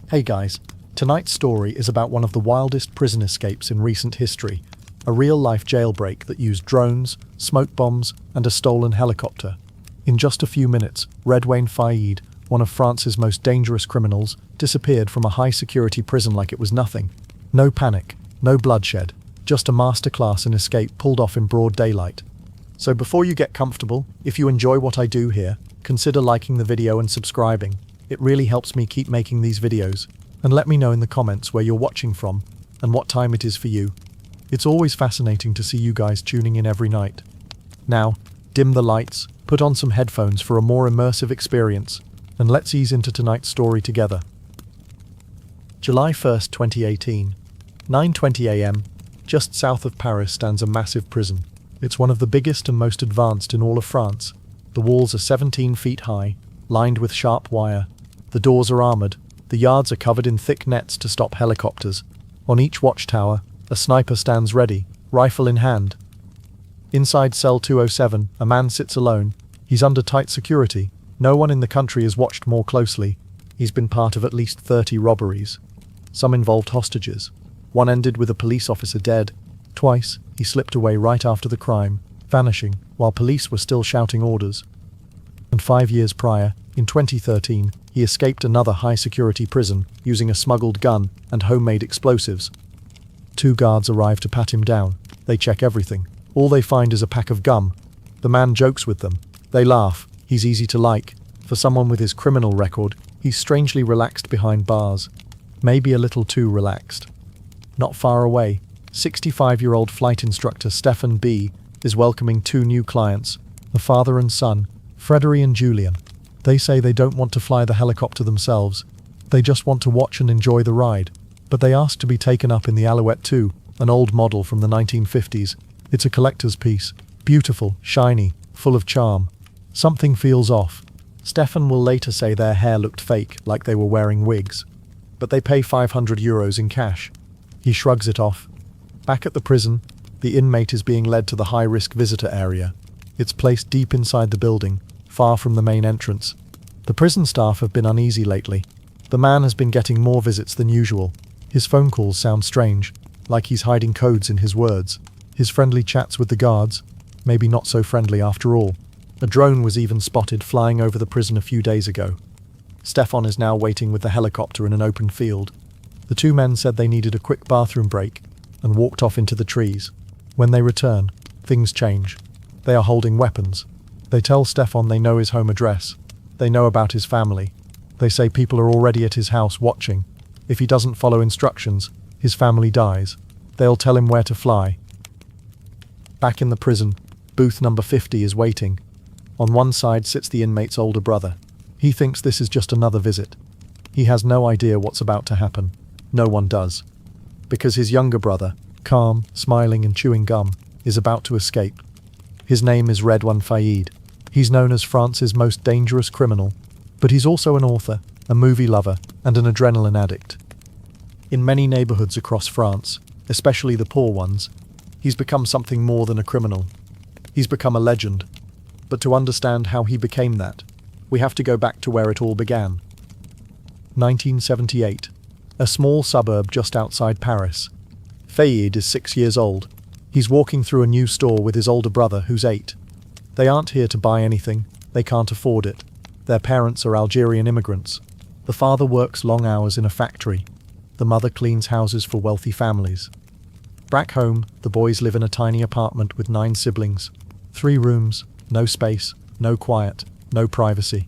Hey guys, tonight's story is about one of the wildest prison escapes in recent history, a real-life jailbreak that used drones, smoke bombs, and a stolen helicopter. In just a few minutes, Rédoine Faïd, one of France's most dangerous criminals, disappeared from a high-security prison like it was nothing. No panic, no bloodshed, just a masterclass in escape pulled off in broad daylight. So before you get comfortable, if you enjoy what I do here, consider liking the video and subscribing. It really helps me keep making these videos. And let me know in the comments where you're watching from and what time it is for you. It's always fascinating to see you guys tuning in every night. Now, dim the lights, put on some headphones for a more immersive experience, and let's ease into tonight's story together. July 1st, 2018. 9:20 a.m. Just south of Paris stands a massive prison. It's one of the biggest and most advanced in all of France. The walls are 17 feet high, lined with sharp wire. The doors are armored. The yards are covered in thick nets to stop helicopters. On each watchtower, a sniper stands ready, rifle in hand. Inside cell 207, a man sits alone. He's under tight security. No one in the country is watched more closely. He's been part of at least 30 robberies. Some involved hostages. One ended with a police officer dead. Twice, he slipped away right after the crime, vanishing, while police were still shouting orders. And 5 years prior, in 2013, he escaped another high-security prison using a smuggled gun and homemade explosives. 2 guards arrive to pat him down. They check everything. All they find is a pack of gum. The man jokes with them. They laugh. He's easy to like. For someone with his criminal record, he's strangely relaxed behind bars. Maybe a little too relaxed. Not far away, 65-year-old flight instructor Stefan B. is welcoming 2 new clients, the father and son, Frédéric and Julien. They say they don't want to fly the helicopter themselves. They just want to watch and enjoy the ride. But they ask to be taken up in the Alouette 2, an old model from the 1950s. It's a collector's piece. Beautiful, shiny, full of charm. Something feels off. Stefan will later say their hair looked fake, like they were wearing wigs. But they pay €500 in cash. He shrugs it off. Back at the prison, the inmate is being led to the high-risk visitor area. It's placed deep inside the building, far from the main entrance. The prison staff have been uneasy lately. The man has been getting more visits than usual. His phone calls sound strange, like he's hiding codes in his words. His friendly chats with the guards, maybe not so friendly after all. A drone was even spotted flying over the prison a few days ago. Stefan is now waiting with the helicopter in an open field. The 2 men said they needed a quick bathroom break and walked off into the trees. When they return, things change. They are holding weapons. They tell Stefan they know his home address. They know about his family. They say people are already at his house watching. If he doesn't follow instructions, his family dies. They'll tell him where to fly. Back in the prison, booth number 50 is waiting. On one side sits the inmate's older brother. He thinks this is just another visit. He has no idea what's about to happen. No one does. Because his younger brother, calm, smiling and chewing gum, is about to escape. His name is Rédoine Faïd. He's known as France's most dangerous criminal, but he's also an author, a movie lover, and an adrenaline addict. In many neighborhoods across France, especially the poor ones, he's become something more than a criminal. He's become a legend. But to understand how he became that, we have to go back to where it all began. 1978. A small suburb just outside Paris. Faid is 6 years old. He's walking through a new store with his older brother, who's 8. They aren't here to buy anything. They can't afford it. Their parents are Algerian immigrants. The father works long hours in a factory. The mother cleans houses for wealthy families. Back home, the boys live in a tiny apartment with 9 siblings. 3 rooms, no space, no quiet, no privacy.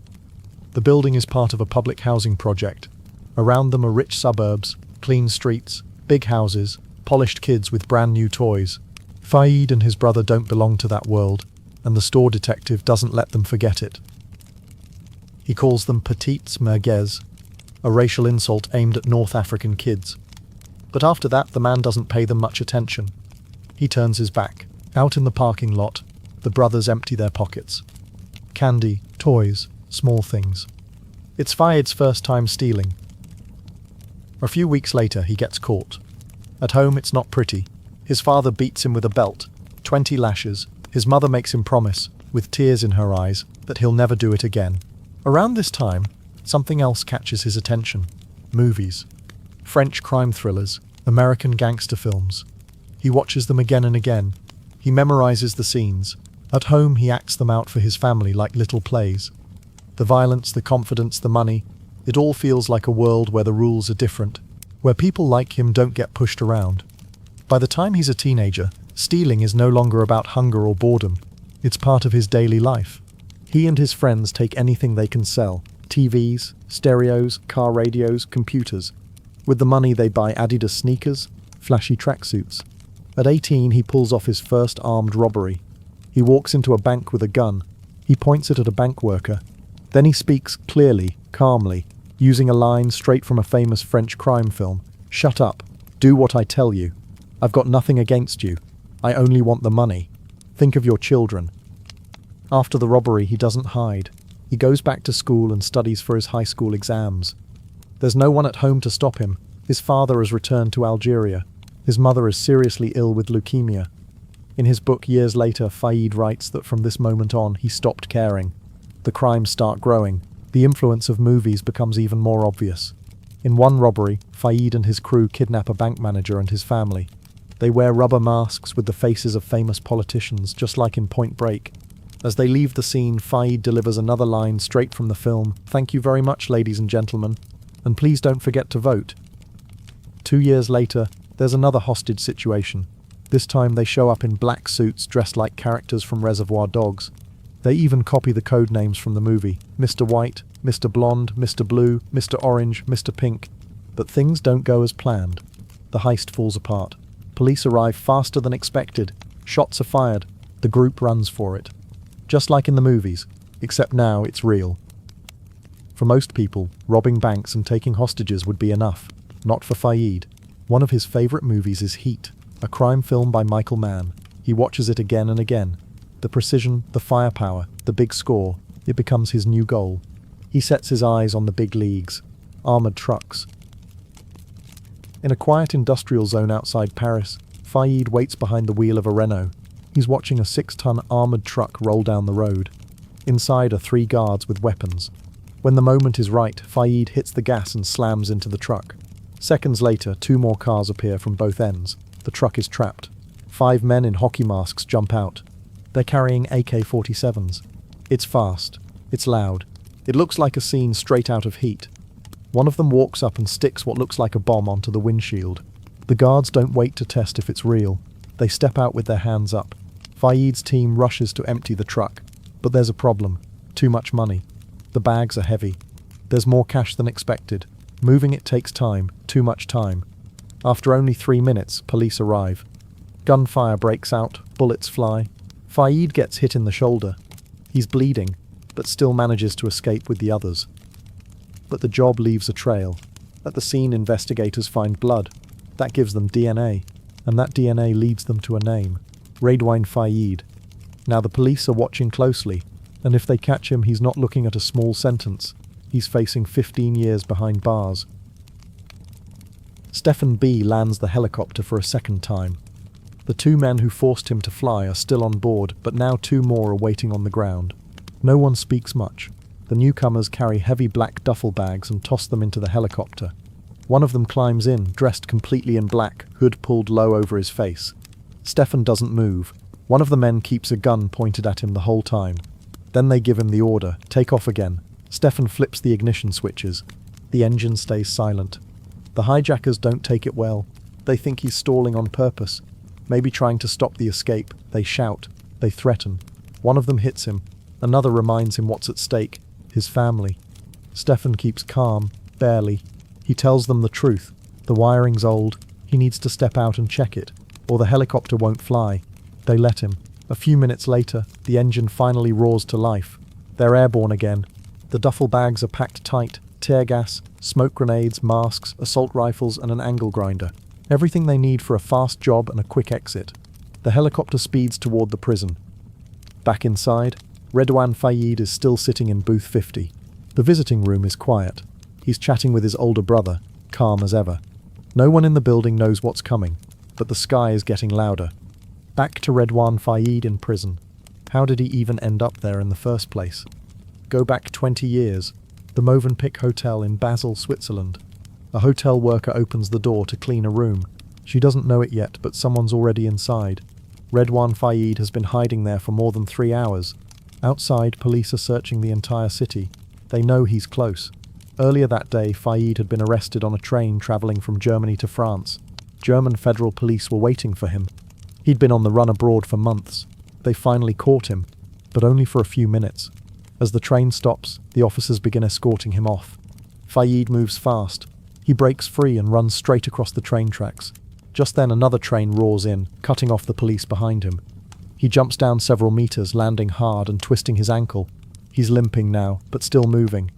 The building is part of a public housing project. Around them are rich suburbs, clean streets, big houses, polished kids with brand new toys. Faid and his brother don't belong to that world, and the store detective doesn't let them forget it. He calls them petites merguez, a racial insult aimed at North African kids. But after that, the man doesn't pay them much attention. He turns his back. Out in the parking lot, the brothers empty their pockets. Candy, toys, small things. It's Faid's first time stealing. A few weeks later, he gets caught. At home, it's not pretty. His father beats him with a belt, 20 lashes. His mother makes him promise, with tears in her eyes, that he'll never do it again. Around this time, something else catches his attention. Movies. French crime thrillers, American gangster films. He watches them again and again. He memorizes the scenes. At home, he acts them out for his family like little plays. The violence, the confidence, the money, it all feels like a world where the rules are different, where people like him don't get pushed around. By the time he's a teenager, stealing is no longer about hunger or boredom. It's part of his daily life. He and his friends take anything they can sell: TVs, stereos, car radios, computers. With the money, they buy Adidas sneakers, flashy tracksuits. At 18, he pulls off his first armed robbery. He walks into a bank with a gun. He points it at a bank worker. Then he speaks clearly, calmly, using a line straight from a famous French crime film. "Shut up. Do what I tell you. I've got nothing against you. I only want the money. Think of your children." After the robbery, he doesn't hide. He goes back to school and studies for his high school exams. There's no one at home to stop him. His father has returned to Algeria. His mother is seriously ill with leukemia. In his book years later, Faid writes that from this moment on, he stopped caring. The crimes start growing. The influence of movies becomes even more obvious. In one robbery, Faid and his crew kidnap a bank manager and his family. They wear rubber masks with the faces of famous politicians, just like in Point Break. As they leave the scene, Faid delivers another line straight from the film: "Thank you very much, ladies and gentlemen, and please don't forget to vote." 2 years later, there's another hostage situation. This time they show up in black suits dressed like characters from Reservoir Dogs. They even copy the code names from the movie: Mr. White, Mr. Blonde, Mr. Blue, Mr. Orange, Mr. Pink. But things don't go as planned. The heist falls apart. Police arrive faster than expected. Shots are fired. The group runs for it. Just like in the movies, except now it's real. For most people, robbing banks and taking hostages would be enough. Not for Faid. One of his favorite movies is Heat, a crime film by Michael Mann. He watches it again and again. The precision, the firepower, the big score, it becomes his new goal. He sets his eyes on the big leagues: armored trucks. In a quiet industrial zone outside Paris, Faid waits behind the wheel of a Renault. He's watching a 6-ton armored truck roll down the road. Inside are 3 guards with weapons. When the moment is right, Faid hits the gas and slams into the truck. Seconds later, 2 more cars appear from both ends. The truck is trapped. 5 men in hockey masks jump out. They're carrying AK-47s. It's fast. It's loud. It looks like a scene straight out of Heat. One of them walks up and sticks what looks like a bomb onto the windshield. The guards don't wait to test if it's real. They step out with their hands up. Faid's team rushes to empty the truck. But there's a problem. Too much money. The bags are heavy. There's more cash than expected. Moving it takes time. Too much time. After only 3 minutes, police arrive. Gunfire breaks out. Bullets fly. Faid gets hit in the shoulder. He's bleeding, but still manages to escape with the others. But the job leaves a trail. At the scene, investigators find blood. That gives them DNA, and that DNA leads them to a name: Rédoine Faïd. Now the police are watching closely, and if they catch him, he's not looking at a small sentence. He's facing 15 years behind bars. Stefan B. lands the helicopter for a second time. The 2 men who forced him to fly are still on board, but now 2 more are waiting on the ground. No one speaks much. The newcomers carry heavy black duffel bags and toss them into the helicopter. One of them climbs in, dressed completely in black, hood pulled low over his face. Stefan doesn't move. One of the men keeps a gun pointed at him the whole time. Then they give him the order: take off again. Stefan flips the ignition switches. The engine stays silent. The hijackers don't take it well. They think he's stalling on purpose, maybe trying to stop the escape. They shout. They threaten. One of them hits him. Another reminds him what's at stake: his family. Stefan keeps calm, barely. He tells them the truth. The wiring's old. He needs to step out and check it, or the helicopter won't fly. They let him. A few minutes later, the engine finally roars to life. They're airborne again. The duffel bags are packed tight: tear gas, smoke grenades, masks, assault rifles, and an angle grinder. Everything they need for a fast job and a quick exit. The helicopter speeds toward the prison. Back inside, Rédoine Faïd is still sitting in booth 50. The visiting room is quiet. He's chatting with his older brother, calm as ever. No one in the building knows what's coming, but the sky is getting louder. Back to Rédoine Faïd in prison. How did he even end up there in the first place? Go back 20 years. The Movenpick Hotel in Basel, Switzerland. A hotel worker opens the door to clean a room. She doesn't know it yet, but someone's already inside. Rédoine Faïd has been hiding there for more than 3 hours. Outside, police are searching the entire city. They know he's close. Earlier that day, Faïd had been arrested on a train traveling from Germany to France. German federal police were waiting for him. He'd been on the run abroad for months. They finally caught him, but only for a few minutes. As the train stops, the officers begin escorting him off. Faïd moves fast. He breaks free and runs straight across the train tracks. Just then another train roars in, cutting off the police behind him. He jumps down several meters, landing hard and twisting his ankle. He's limping now, but still moving.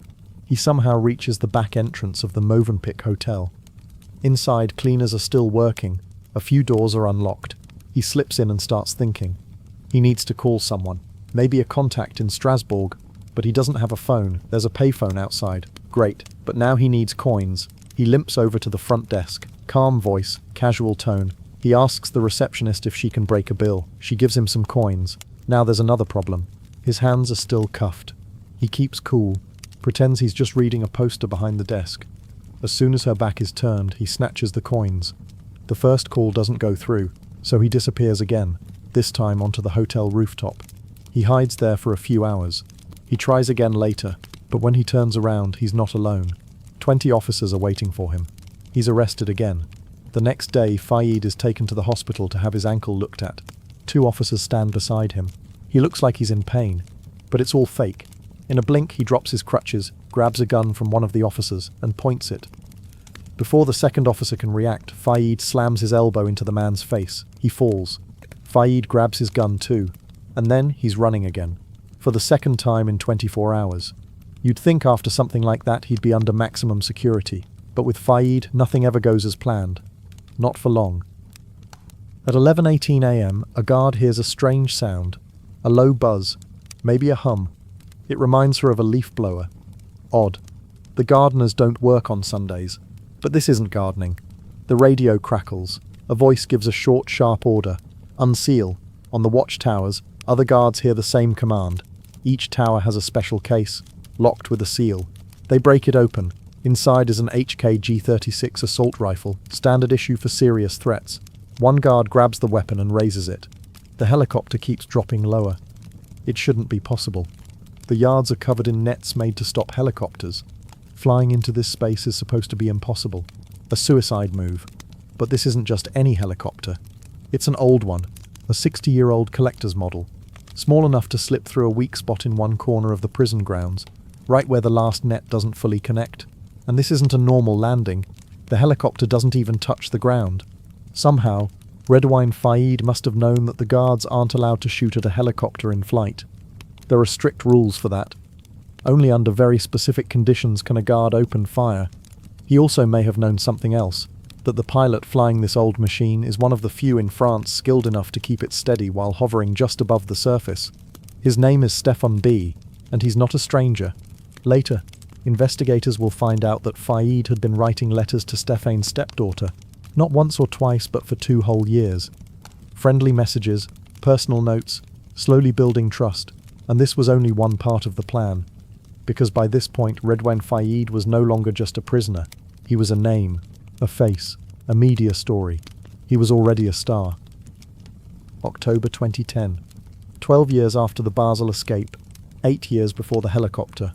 He somehow reaches the back entrance of the Movenpick Hotel. Inside, cleaners are still working. A few doors are unlocked. He slips in and starts thinking. He needs to call someone. Maybe a contact in Strasbourg. But he doesn't have a phone. There's a payphone outside. Great. But now he needs coins. He limps over to the front desk. Calm voice, casual tone. He asks the receptionist if she can break a bill. She gives him some coins. Now there's another problem. His hands are still cuffed. He keeps cool. Pretends he's just reading a poster behind the desk. As soon as her back is turned, he snatches the coins. The first call doesn't go through, so he disappears again, this time onto the hotel rooftop. He hides there for a few hours. He tries again later, but when he turns around, he's not alone. 20 officers are waiting for him. He's arrested again. The next day, Faïd is taken to the hospital to have his ankle looked at. 2 officers stand beside him. He looks like he's in pain, but it's all fake. In a blink, he drops his crutches, grabs a gun from one of the officers, and points it. Before the second officer can react, Faïd slams his elbow into the man's face. He falls. Faïd grabs his gun too, and then he's running again. For the second time in 24 hours. You'd think after something like that he'd be under maximum security, but with Faïd, nothing ever goes as planned. Not for long. At 11:18 a.m., a guard hears a strange sound. A low buzz. Maybe a hum. It reminds her of a leaf blower. Odd. The gardeners don't work on Sundays. But this isn't gardening. The radio crackles. A voice gives a short, sharp order. Unseal. On the watchtowers, other guards hear the same command. Each tower has a special case, locked with a seal. They break it open. Inside is an HK G36 assault rifle, standard issue for serious threats. One guard grabs the weapon and raises it. The helicopter keeps dropping lower. It shouldn't be possible. The yards are covered in nets made to stop helicopters. Flying into this space is supposed to be impossible. A suicide move. But this isn't just any helicopter. It's an old one. A 60-year-old collector's model. Small enough to slip through a weak spot in one corner of the prison grounds, right where the last net doesn't fully connect. And this isn't a normal landing. The helicopter doesn't even touch the ground. Somehow, Rédoine Faïd must have known that the guards aren't allowed to shoot at a helicopter in flight. There are strict rules for that. Only under very specific conditions can a guard open fire. He also may have known something else, that the pilot flying this old machine is one of the few in France skilled enough to keep it steady while hovering just above the surface. His name is Stéphane B, and he's not a stranger. Later, investigators will find out that Faïd had been writing letters to Stéphane's stepdaughter, not once or twice but for 2 whole years. Friendly messages, personal notes, slowly building trust, and this was only one part of the plan. Because by this point Rédoine Faïd was no longer just a prisoner. He was a name, a face, a media story. He was already a star. October 2010. 12 years after the Basel escape, 8 years before the helicopter.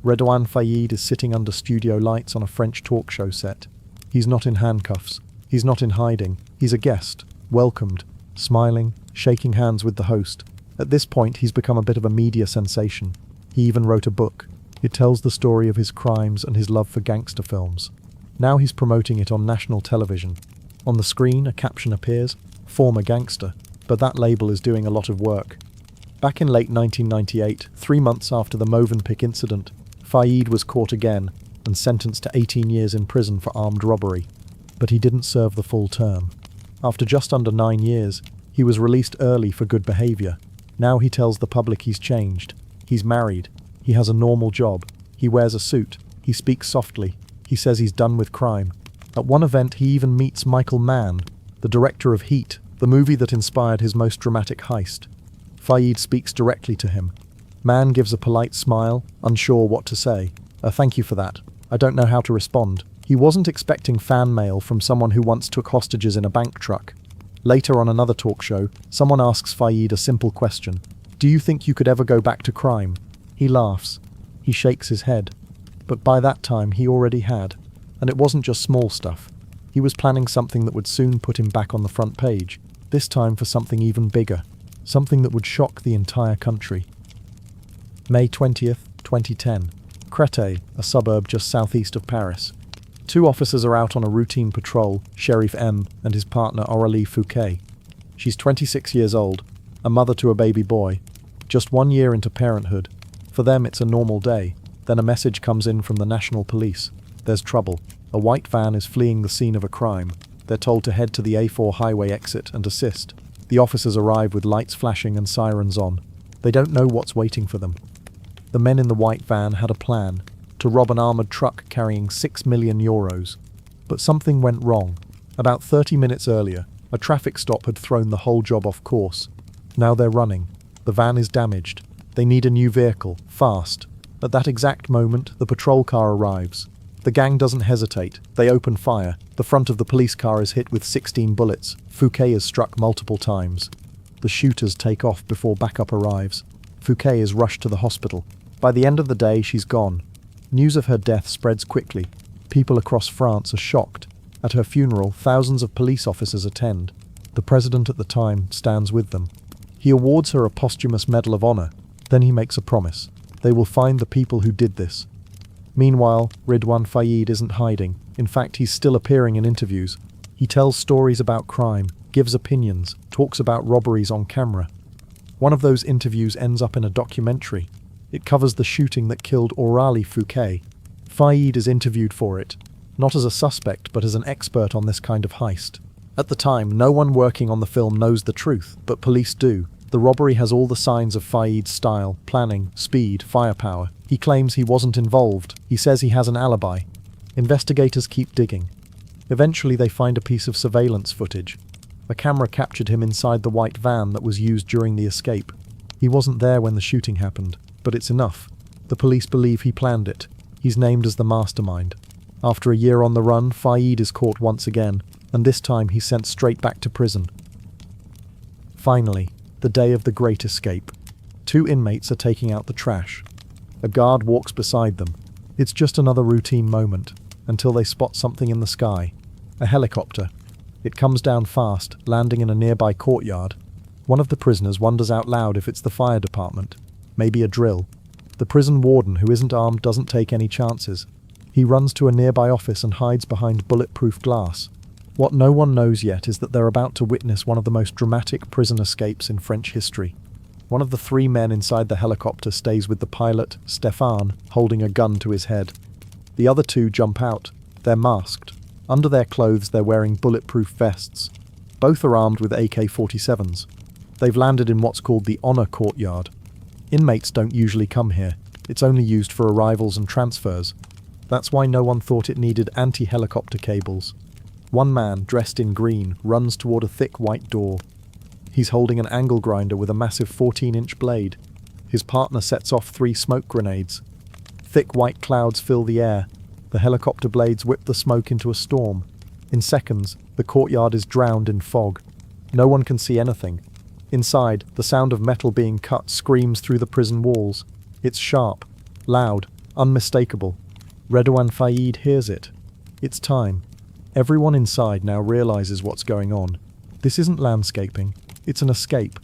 Rédoine Faïd is sitting under studio lights on a French talk show set. He's not in handcuffs. He's not in hiding. He's a guest, welcomed, smiling, shaking hands with the host. At this point, he's become a bit of a media sensation. He even wrote a book. It tells the story of his crimes and his love for gangster films. Now he's promoting it on national television. On the screen, a caption appears, "Former gangster," but that label is doing a lot of work. Back in late 1998, 3 months after the Movenpick incident, Faïd was caught again and sentenced to 18 years in prison for armed robbery. But he didn't serve the full term. After just under 9 years, he was released early for good behavior. Now he tells the public he's changed. He's married. He has a normal job. He wears a suit. He speaks softly. He says he's done with crime. At one event, he even meets Michael Mann, the director of Heat, the movie that inspired his most dramatic heist. Faïd speaks directly to him. Mann gives a polite smile, unsure what to say. Thank you for that. I don't know how to respond," He wasn't expecting fan mail from someone who once took hostages in a bank truck. Later on another talk show, someone asks Faid a simple question. Do you think you could ever go back to crime? He laughs. He shakes his head. But by that time he already had. And it wasn't just small stuff. He was planning something that would soon put him back on the front page. This time for something even bigger. Something that would shock the entire country. May 20th, 2010. Créteil, a suburb just southeast of Paris. Two officers are out on a routine patrol, Sheriff M and his partner Aurélie Fouquet. She's 26 years old, a mother to a baby boy. Just 1 year into parenthood. For them it's a normal day. Then a message comes in from the national police. There's trouble. A white van is fleeing the scene of a crime. They're told to head to the A4 highway exit and assist. The officers arrive with lights flashing and sirens on. They don't know what's waiting for them. The men in the white van had a plan. To rob an armoured truck carrying 6 million euros. But something went wrong. About 30 minutes earlier, a traffic stop had thrown the whole job off course. Now they're running. The van is damaged. They need a new vehicle, fast. At that exact moment, the patrol car arrives. The gang doesn't hesitate. They open fire. The front of the police car is hit with 16 bullets. Fouquet is struck multiple times. The shooters take off before backup arrives. Fouquet is rushed to the hospital. By the end of the day, she's gone. News of her death spreads quickly. People across France are shocked. At her funeral, thousands of police officers attend. The president at the time stands with them. He awards her a posthumous Medal of Honor. Then he makes a promise. They will find the people who did this. Meanwhile, Rédoine Faïd isn't hiding. In fact, he's still appearing in interviews. He tells stories about crime, gives opinions, talks about robberies on camera. One of those interviews ends up in a documentary. It covers the shooting that killed Aurélie Fouquet. Faïd is interviewed for it, not as a suspect but as an expert on this kind of heist. At the time, no one working on the film knows the truth, but police do. The robbery has all the signs of Faïd's style, planning, speed, firepower. He claims he wasn't involved. He says he has an alibi. Investigators keep digging. Eventually they find a piece of surveillance footage. A camera captured him inside the white van that was used during the escape. He wasn't there when the shooting happened. But it's enough. The police believe he planned it. He's named as the mastermind. After a year on the run, Faïd is caught once again, and this time he's sent straight back to prison. Finally, the day of the great escape. Two inmates are taking out the trash. A guard walks beside them. It's just another routine moment, until they spot something in the sky. A helicopter. It comes down fast, landing in a nearby courtyard. One of the prisoners wonders out loud if it's the fire department. Maybe a drill. The prison warden, who isn't armed, doesn't take any chances. He runs to a nearby office and hides behind bulletproof glass. What no one knows yet is that they're about to witness one of the most dramatic prison escapes in French history. One of the three men inside the helicopter stays with the pilot, Stéphane, holding a gun to his head. The other two jump out. They're masked. Under their clothes they're wearing bulletproof vests. Both are armed with AK-47s. They've landed in what's called the Honor Courtyard. Inmates don't usually come here. It's only used for arrivals and transfers. That's why no one thought it needed anti-helicopter cables. One man, dressed in green, runs toward a thick white door. He's holding an angle grinder with a massive 14-inch blade. His partner sets off 3 smoke grenades. Thick white clouds fill the air. The helicopter blades whip the smoke into a storm. In seconds, the courtyard is drowned in fog. No one can see anything. Inside, the sound of metal being cut screams through the prison walls. It's sharp, loud, unmistakable. Rédoine Faïd hears it. It's time. Everyone inside now realizes what's going on. This isn't landscaping. It's an escape.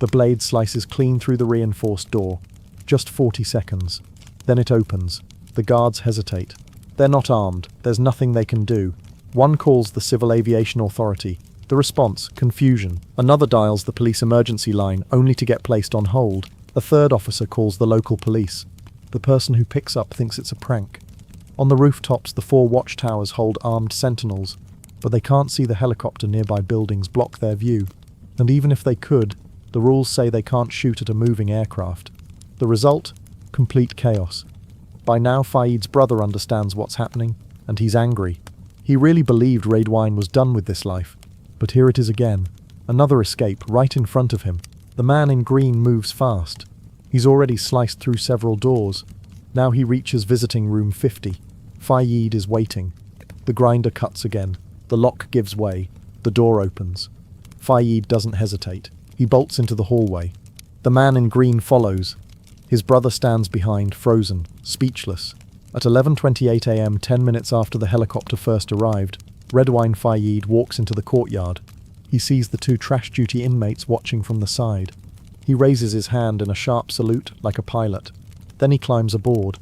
The blade slices clean through the reinforced door. Just 40 seconds. Then it opens. The guards hesitate. They're not armed. There's nothing they can do. One calls the Civil Aviation Authority. The response, confusion. Another dials the police emergency line, only to get placed on hold. A third officer calls the local police. The person who picks up thinks it's a prank. On the rooftops, the 4 watchtowers hold armed sentinels, but they can't see the helicopter. Nearby buildings block their view. And even if they could, the rules say they can't shoot at a moving aircraft. The result? Complete chaos. By now, Faïd's brother understands what's happening, and he's angry. He really believed Rédoine was done with this life. But here it is again. Another escape right in front of him. The man in green moves fast. He's already sliced through several doors. Now he reaches visiting room 50. Faïd is waiting. The grinder cuts again. The lock gives way. The door opens. Faid doesn't hesitate. He bolts into the hallway. The man in green follows. His brother stands behind, frozen, speechless. At 11:28 a.m., 10 minutes after the helicopter first arrived, Rédoine Faïd walks into the courtyard. He sees the two trash duty inmates watching from the side. He raises his hand in a sharp salute, like a pilot. Then he climbs aboard.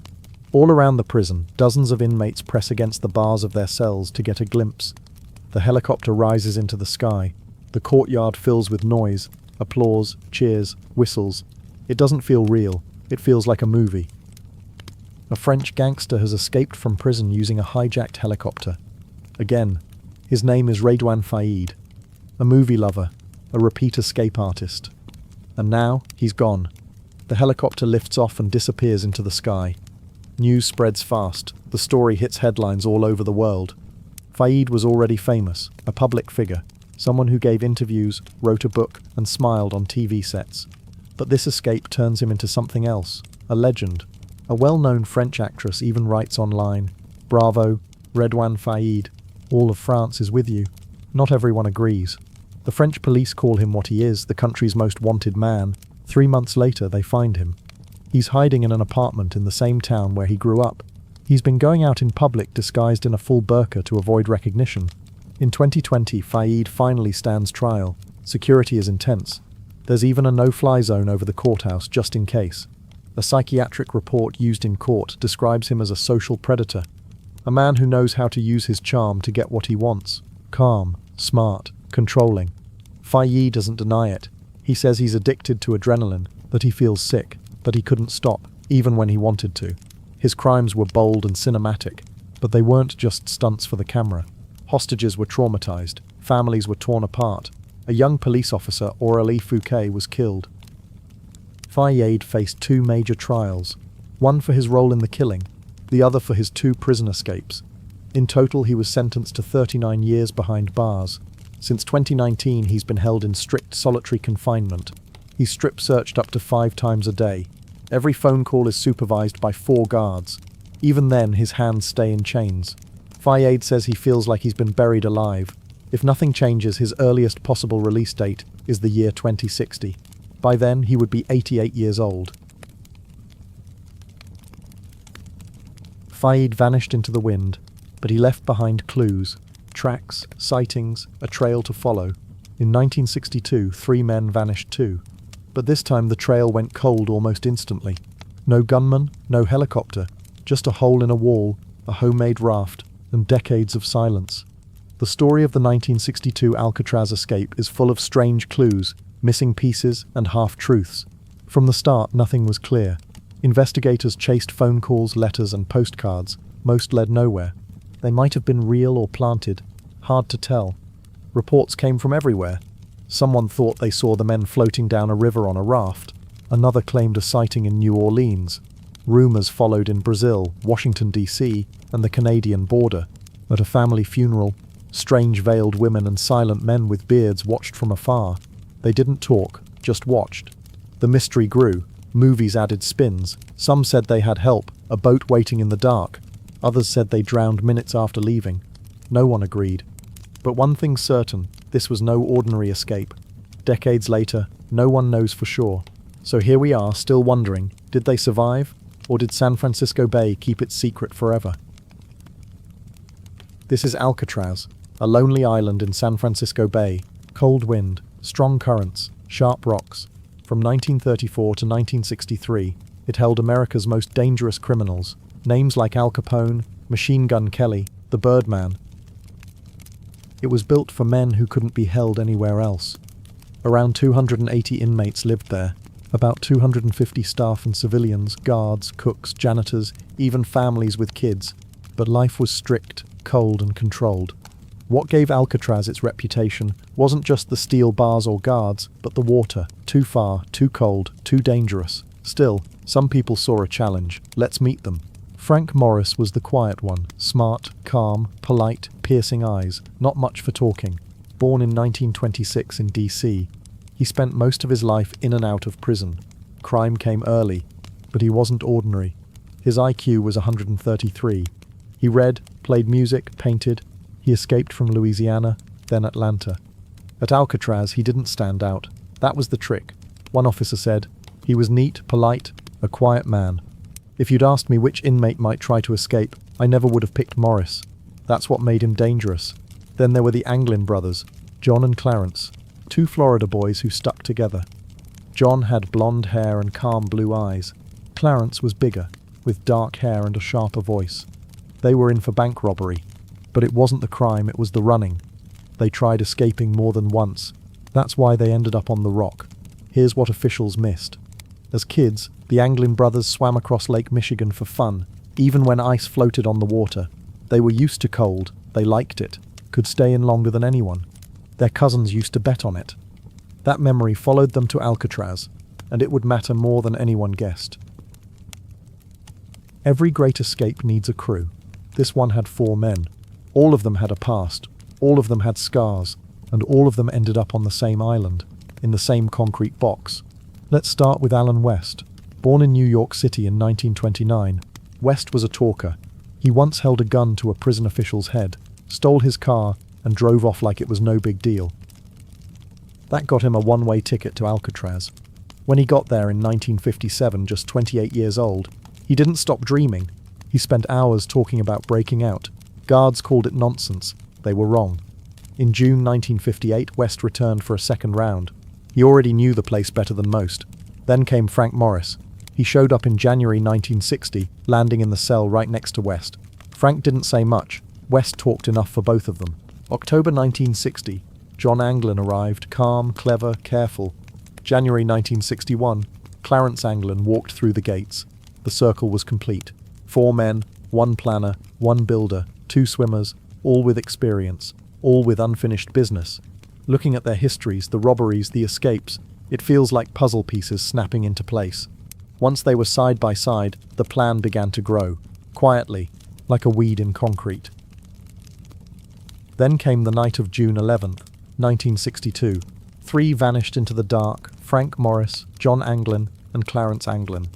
All around the prison, dozens of inmates press against the bars of their cells to get a glimpse. The helicopter rises into the sky. The courtyard fills with noise, applause, cheers, whistles. It doesn't feel real. It feels like a movie. A French gangster has escaped from prison using a hijacked helicopter. Again, his name is Rédoine Faïd, a movie lover, a repeat escape artist. And now, he's gone. The helicopter lifts off and disappears into the sky. News spreads fast. The story hits headlines all over the world. Faïd was already famous, a public figure, someone who gave interviews, wrote a book, and smiled on TV sets. But this escape turns him into something else, a legend. A well-known French actress even writes online, "Bravo, Rédoine Faïd, all of France is with you." Not everyone agrees. The French police call him what he is, the country's most wanted man. 3 months later, they find him. He's hiding in an apartment in the same town where he grew up. He's been going out in public disguised in a full burqa to avoid recognition. In 2020, Faïd finally stands trial. Security is intense. There's even a no-fly zone over the courthouse just in case. A psychiatric report used in court describes him as a social predator, a man who knows how to use his charm to get what he wants. Calm, smart, controlling. Faïd doesn't deny it. He says he's addicted to adrenaline, that he feels sick, that he couldn't stop, even when he wanted to. His crimes were bold and cinematic, but they weren't just stunts for the camera. Hostages were traumatized, families were torn apart. A young police officer, Aurélie Fouquet, was killed. Faïd faced 2 major trials, one for his role in the killing, the other for his 2 prison escapes. In total, he was sentenced to 39 years behind bars. Since 2019, he's been held in strict solitary confinement. He's strip-searched up to 5 times a day. Every phone call is supervised by 4 guards. Even then, his hands stay in chains. Faïd says he feels like he's been buried alive. If nothing changes, his earliest possible release date is the year 2060. By then, he would be 88 years old. Faïd vanished into the wind, but he left behind clues, tracks, sightings, a trail to follow. In 1962, 3 men vanished too. But this time the trail went cold almost instantly. No gunman, no helicopter, just a hole in a wall, a homemade raft, and decades of silence. The story of the 1962 Alcatraz escape is full of strange clues, missing pieces, and half-truths. From the start, nothing was clear. Investigators chased phone calls, letters, and postcards. Most led nowhere. They might have been real or planted. Hard to tell. Reports came from everywhere. Someone thought they saw the men floating down a river on a raft. Another claimed a sighting in New Orleans. Rumors followed in Brazil, Washington, D.C., and the Canadian border. At a family funeral, strange veiled women and silent men with beards watched from afar. They didn't talk, just watched. The mystery grew. Movies added spins. Some said they had help, a boat waiting in the dark. Others said they drowned minutes after leaving. No one agreed. But one thing's certain, this was no ordinary escape. Decades later, no one knows for sure. So here we are, still wondering, did they survive? Or did San Francisco Bay keep its secret forever? This is Alcatraz, a lonely island in San Francisco Bay. Cold wind, strong currents, sharp rocks. From 1934 to 1963, it held America's most dangerous criminals. Names like Al Capone, Machine Gun Kelly, the Birdman. It was built for men who couldn't be held anywhere else. Around 280 inmates lived there. About 250 staff and civilians, guards, cooks, janitors, even families with kids. But life was strict, cold, and controlled. What gave Alcatraz its reputation wasn't just the steel bars or guards, but the water. Too far, too cold, too dangerous. Still, some people saw a challenge. Let's meet them. Frank Morris was the quiet one. Smart, calm, polite, piercing eyes. Not much for talking. Born in 1926 in D.C., he spent most of his life in and out of prison. Crime came early, but he wasn't ordinary. His IQ was 133. He read, played music, painted. He escaped from Louisiana, then Atlanta. At Alcatraz, he didn't stand out. That was the trick. One officer said, he was neat, polite, a quiet man. If you'd asked me which inmate might try to escape, I never would have picked Morris. That's what made him dangerous. Then there were the Anglin brothers, John and Clarence, two Florida boys who stuck together. John had blonde hair and calm blue eyes. Clarence was bigger, with dark hair and a sharper voice. They were in for bank robbery, but it wasn't the crime, it was the running. They tried escaping more than once. That's why they ended up on the rock. Here's what officials missed. As kids, the Anglin brothers swam across Lake Michigan for fun, even when ice floated on the water. They were used to cold, they liked it, could stay in longer than anyone. Their cousins used to bet on it. That memory followed them to Alcatraz, and it would matter more than anyone guessed. Every great escape needs a crew. This one had 4 men. All of them had a past, all of them had scars, and all of them ended up on the same island, in the same concrete box. Let's start with Alan West. Born in New York City in 1929, West was a talker. He once held a gun to a prison official's head, stole his car, and drove off like it was no big deal. That got him a one-way ticket to Alcatraz. When he got there in 1957, just 28 years old, he didn't stop dreaming. He spent hours talking about breaking out. Guards called it nonsense. They were wrong. In June 1958, West returned for a second round. He already knew the place better than most. Then came Frank Morris. He showed up in January 1960, landing in the cell right next to West. Frank didn't say much. West talked enough for both of them. October 1960, John Anglin arrived, calm, clever, careful. January 1961, Clarence Anglin walked through the gates. The circle was complete. 4 men, 1 planner, 1 builder, 2 swimmers, all with experience, all with unfinished business. Looking at their histories, the robberies, the escapes, it feels like puzzle pieces snapping into place. Once they were side by side, the plan began to grow, quietly, like a weed in concrete. Then came the night of June 11th, 1962. 3 vanished into the dark: Frank Morris, John Anglin, and Clarence Anglin.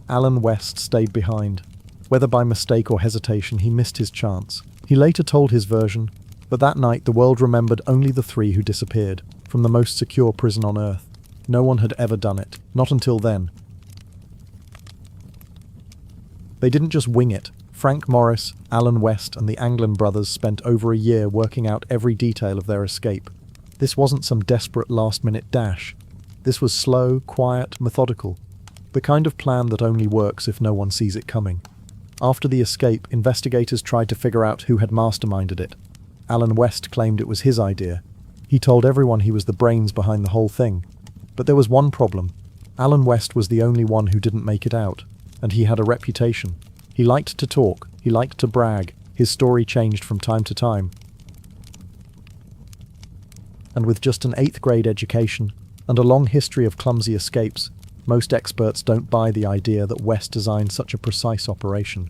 Alan West stayed behind. Whether by mistake or hesitation, he missed his chance. He later told his version, but that night the world remembered only the 3 who disappeared from the most secure prison on Earth. No one had ever done it, not until then. They didn't just wing it. Frank Morris, Alan West, and the Anglin brothers spent over a year working out every detail of their escape. This wasn't some desperate last-minute dash. This was slow, quiet, methodical. The kind of plan that only works if no one sees it coming. After the escape, investigators tried to figure out who had masterminded it. Alan West claimed it was his idea. He told everyone he was the brains behind the whole thing. But there was one problem. Alan West was the only one who didn't make it out, and he had a reputation. He liked to talk, he liked to brag. His story changed from time to time. And with just an 8th grade education and a long history of clumsy escapes, most experts don't buy the idea that West designed such a precise operation.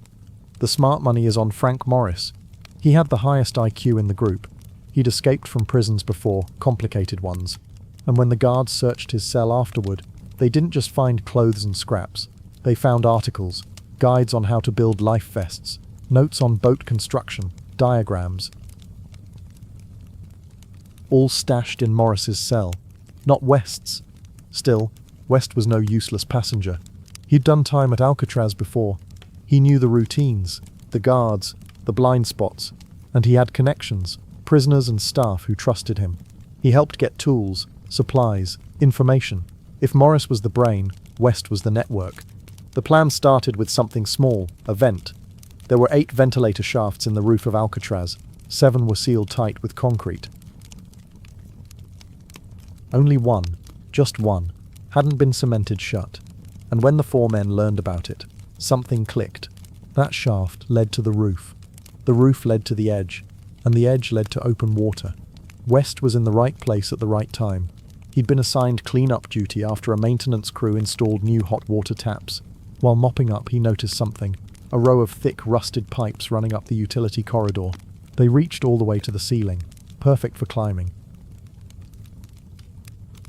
The smart money is on Frank Morris. He had the highest IQ in the group. He'd escaped from prisons before, complicated ones. And when the guards searched his cell afterward, they didn't just find clothes and scraps. They found articles, guides on how to build life vests, notes on boat construction, diagrams. All stashed in Morris's cell, not West's. Still, West was no useless passenger. He'd done time at Alcatraz before. He knew the routines, the guards, the blind spots, and he had connections, prisoners and staff who trusted him. He helped get tools, supplies, information. If Morris was the brain, West was the network. The plan started with something small, a vent. There were 8 ventilator shafts in the roof of Alcatraz. 7 were sealed tight with concrete. Only one, just one, hadn't been cemented shut. And when the 4 men learned about it, something clicked. That shaft led to the roof. The roof led to the edge, and the edge led to open water. West was in the right place at the right time. He'd been assigned clean-up duty after a maintenance crew installed new hot water taps. While mopping up, he noticed something, a row of thick, rusted pipes running up the utility corridor. They reached all the way to the ceiling, perfect for climbing.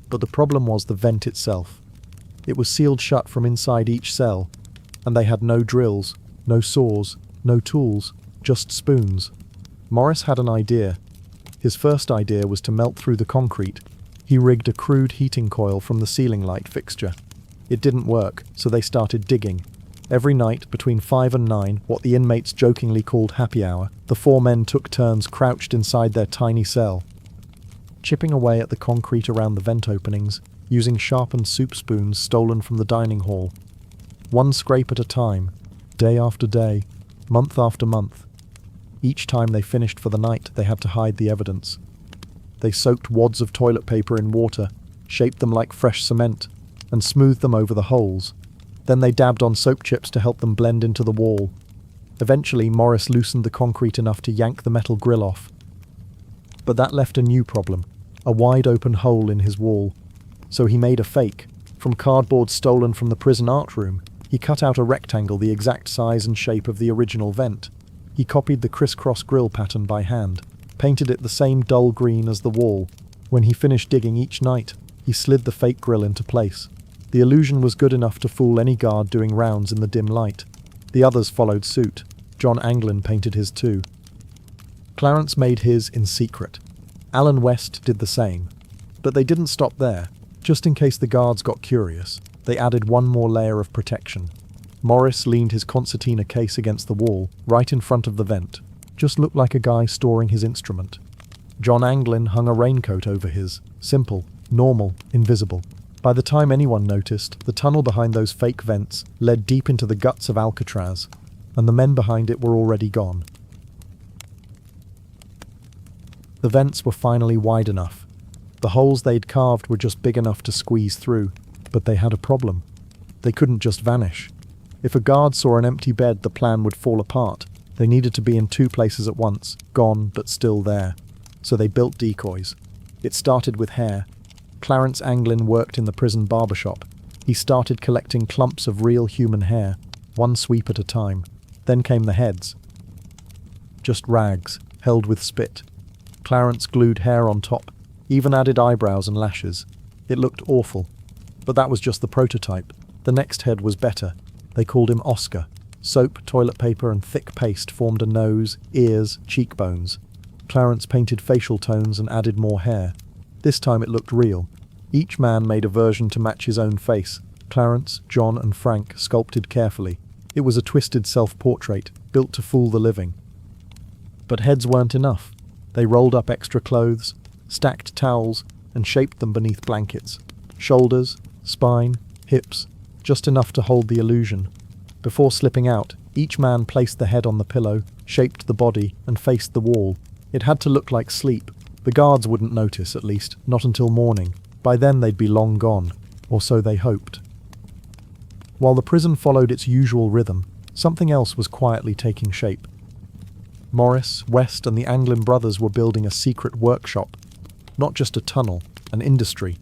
But the problem was the vent itself. It was sealed shut from inside each cell, and they had no drills, no saws, no tools, just spoons. Morris had an idea. His first idea was to melt through the concrete. He rigged a crude heating coil from the ceiling light fixture. It didn't work, so they started digging. Every night, between 5 and 9, what the inmates jokingly called happy hour, the 4 men took turns crouched inside their tiny cell, chipping away at the concrete around the vent openings, using sharpened soup spoons stolen from the dining hall. One scrape at a time, day after day, month after month. Each time they finished for the night, they had to hide the evidence. They soaked wads of toilet paper in water, shaped them like fresh cement, and smoothed them over the holes. Then they dabbed on soap chips to help them blend into the wall. Eventually, Morris loosened the concrete enough to yank the metal grill off. But that left a new problem, a wide-open hole in his wall. So he made a fake. From cardboard stolen from the prison art room, he cut out a rectangle the exact size and shape of the original vent. He copied the crisscross grill pattern by hand, painted it the same dull green as the wall. When he finished digging each night, he slid the fake grill into place. The illusion was good enough to fool any guard doing rounds in the dim light. The others followed suit. John Anglin painted his too. Clarence made his in secret. Alan West did the same. But they didn't stop there. Just in case the guards got curious, they added one more layer of protection. Morris leaned his concertina case against the wall, right in front of the vent. Just looked like a guy storing his instrument. John Anglin hung a raincoat over his. Simple, normal, invisible. By the time anyone noticed, the tunnel behind those fake vents led deep into the guts of Alcatraz, and the men behind it were already gone. The vents were finally wide enough. The holes they'd carved were just big enough to squeeze through, but they had a problem. They couldn't just vanish. If a guard saw an empty bed, the plan would fall apart. They needed to be in 2 places at once, gone but still there. So they built decoys. It started with hair. Clarence Anglin worked in the prison barbershop. He started collecting clumps of real human hair, one sweep at a time. Then came the heads. Just rags, held with spit. Clarence glued hair on top, even added eyebrows and lashes. It looked awful. But that was just the prototype. The next head was better. They called him Oscar. Soap, toilet paper, and thick paste formed a nose, ears, cheekbones. Clarence painted facial tones and added more hair. This time it looked real. Each man made a version to match his own face. Clarence, John, and Frank sculpted carefully. It was a twisted self-portrait, built to fool the living. But heads weren't enough. They rolled up extra clothes, stacked towels, and shaped them beneath blankets. Shoulders, spine, hips, just enough to hold the illusion. Before slipping out, each man placed the head on the pillow, shaped the body, and faced the wall. It had to look like sleep. The guards wouldn't notice, at least, not until morning. By then they'd be long gone, or so they hoped. While the prison followed its usual rhythm, something else was quietly taking shape. Morris, West, and the Anglin brothers were building a secret workshop. Not just a tunnel, an industry.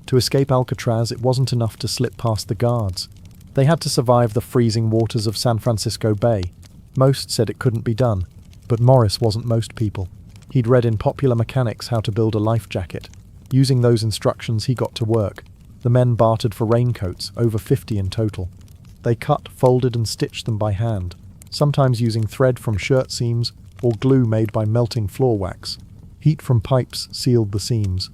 To escape Alcatraz, it wasn't enough to slip past the guards. They had to survive the freezing waters of San Francisco Bay. Most said it couldn't be done, but Morris wasn't most people. He'd read in Popular Mechanics how to build a life jacket. Using those instructions, he got to work. The men bartered for raincoats, over 50 in total. They cut, folded, and stitched them by hand, sometimes using thread from shirt seams or glue made by melting floor wax. Heat from pipes sealed the seams.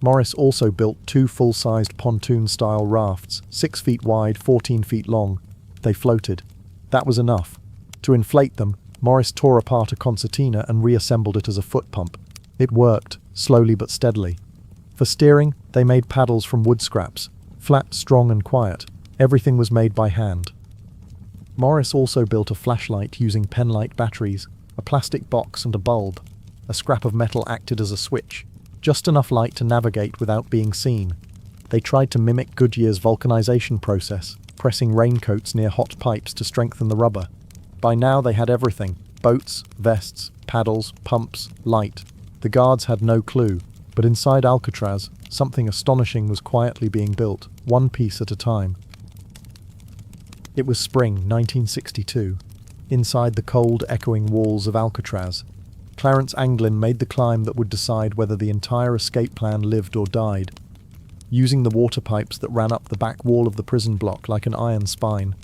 Morris also built 2 full-sized pontoon-style rafts, 6 feet wide, 14 feet long. They floated. That was enough. To inflate them, Morris tore apart a concertina and reassembled it as a foot pump. It worked, slowly but steadily. For steering, they made paddles from wood scraps, flat, strong, and quiet. Everything was made by hand. Morris also built a flashlight using penlight batteries, a plastic box and a bulb. A scrap of metal acted as a switch. Just enough light to navigate without being seen. They tried to mimic Goodyear's vulcanization process, pressing raincoats near hot pipes to strengthen the rubber. By now they had everything: boats, vests, paddles, pumps, light. The guards had no clue, but inside Alcatraz, something astonishing was quietly being built, one piece at a time. It was spring 1962. Inside the cold, echoing walls of Alcatraz, Clarence Anglin made the climb that would decide whether the entire escape plan lived or died. Using the water pipes that ran up the back wall of the prison block like an iron spine,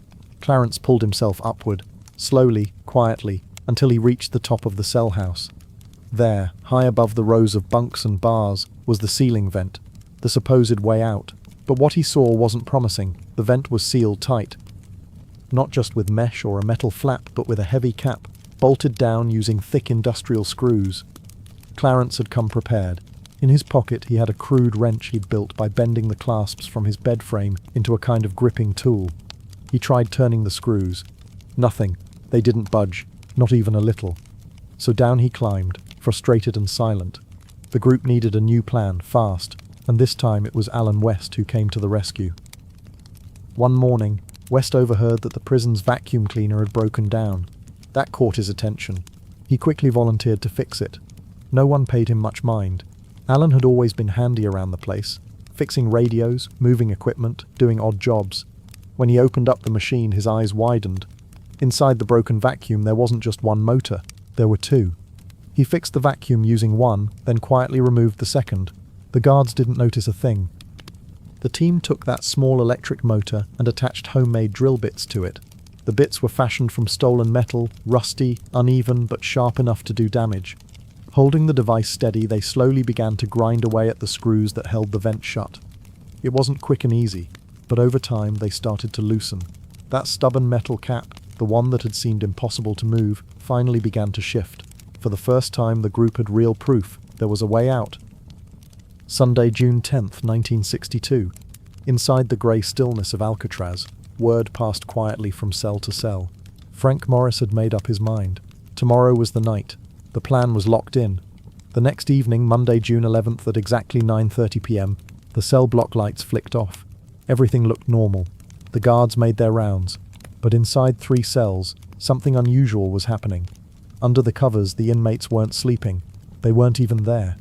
Clarence pulled himself upward, slowly, quietly, until he reached the top of the cell house. There, high above the rows of bunks and bars, was the ceiling vent, the supposed way out. But what he saw wasn't promising. The vent was sealed tight. Not just with mesh or a metal flap, but with a heavy cap, bolted down using thick industrial screws. Clarence had come prepared. In his pocket he had a crude wrench he'd built by bending the clasps from his bed frame into a kind of gripping tool. He tried turning the screws. Nothing. They didn't budge, not even a little. So down he climbed, frustrated and silent. The group needed a new plan, fast, and this time it was Alan West who came to the rescue. One morning, West overheard that the prison's vacuum cleaner had broken down. That caught his attention. He quickly volunteered to fix it. No one paid him much mind. Alan had always been handy around the place, fixing radios, moving equipment, doing odd jobs. When he opened up the machine, his eyes widened. Inside the broken vacuum there wasn't just one motor, there were two. He fixed the vacuum using one, then quietly removed the second. The guards didn't notice a thing. The team took that small electric motor and attached homemade drill bits to it. The bits were fashioned from stolen metal, rusty, uneven, but sharp enough to do damage. Holding the device steady, they slowly began to grind away at the screws that held the vent shut. It wasn't quick and easy, but over time they started to loosen. That stubborn metal cap, the one that had seemed impossible to move, finally began to shift. For the first time, the group had real proof. There was a way out. Sunday, June 10th, 1962. Inside the grey stillness of Alcatraz, word passed quietly from cell to cell. Frank Morris had made up his mind. Tomorrow was the night. The plan was locked in. The next evening, Monday, June 11th, at exactly 9:30 p.m., the cell block lights flicked off. Everything looked normal. The guards made their rounds. But inside 3 cells, something unusual was happening. Under the covers, the inmates weren't sleeping. They weren't even there.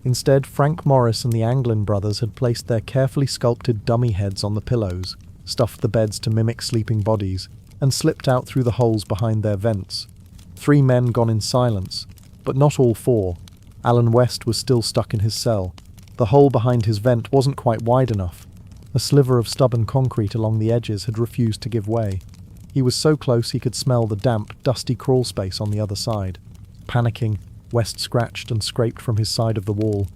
Instead, Frank Morris and the Anglin brothers had placed their carefully sculpted dummy heads on the pillows, stuffed the beds to mimic sleeping bodies, and slipped out through the holes behind their vents. 3 men gone in silence, but not all 4. Alan West was still stuck in his cell. The hole behind his vent wasn't quite wide enough. A sliver of stubborn concrete along the edges had refused to give way. He was so close he could smell the damp, dusty crawl space on the other side. Panicking, West scratched and scraped from his side of the wall.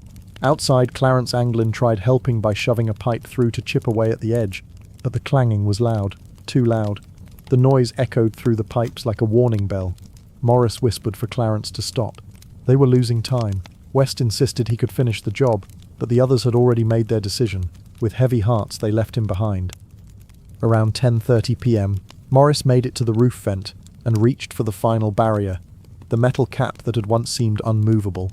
Outside, Clarence Anglin tried helping by shoving a pipe through to chip away at the edge, but the clanging was loud, too loud. The noise echoed through the pipes like a warning bell. Morris whispered for Clarence to stop. They were losing time. West insisted he could finish the job, but the others had already made their decision. With heavy hearts, they left him behind. Around 10:30 p.m., Morris made it to the roof vent and reached for the final barrier, the metal cap that had once seemed unmovable.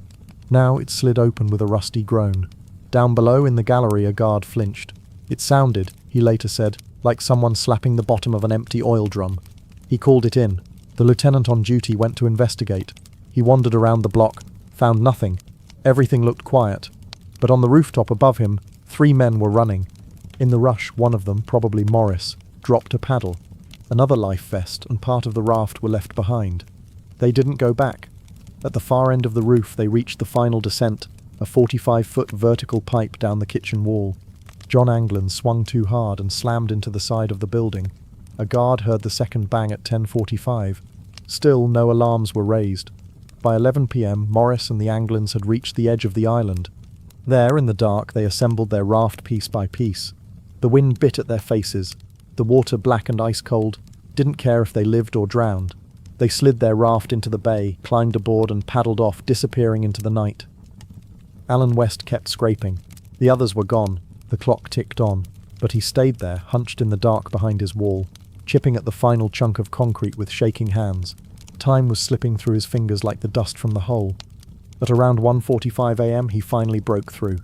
Now it slid open with a rusty groan. Down below in the gallery, a guard flinched. It sounded, he later said, like someone slapping the bottom of an empty oil drum. He called it in. The lieutenant on duty went to investigate. He wandered around the block, found nothing. Everything looked quiet. But on the rooftop above him, 3 men were running. In the rush, one of them, probably Morris, dropped a paddle. Another life vest and part of the raft were left behind. They didn't go back. At the far end of the roof, they reached the final descent, a 45-foot vertical pipe down the kitchen wall. John Anglin swung too hard and slammed into the side of the building. A guard heard the second bang at 10:45. Still, no alarms were raised. By 11 p.m., Morris and the Anglins had reached the edge of the island. There, in the dark, they assembled their raft piece by piece. The wind bit at their faces. The water, black and ice-cold, didn't care if they lived or drowned. They slid their raft into the bay, climbed aboard and paddled off, disappearing into the night. Alan West kept scraping. The others were gone. The clock ticked on, but he stayed there, hunched in the dark behind his wall, chipping at the final chunk of concrete with shaking hands. Time was slipping through his fingers like the dust from the hole. At around 1:45 a.m. he finally broke through.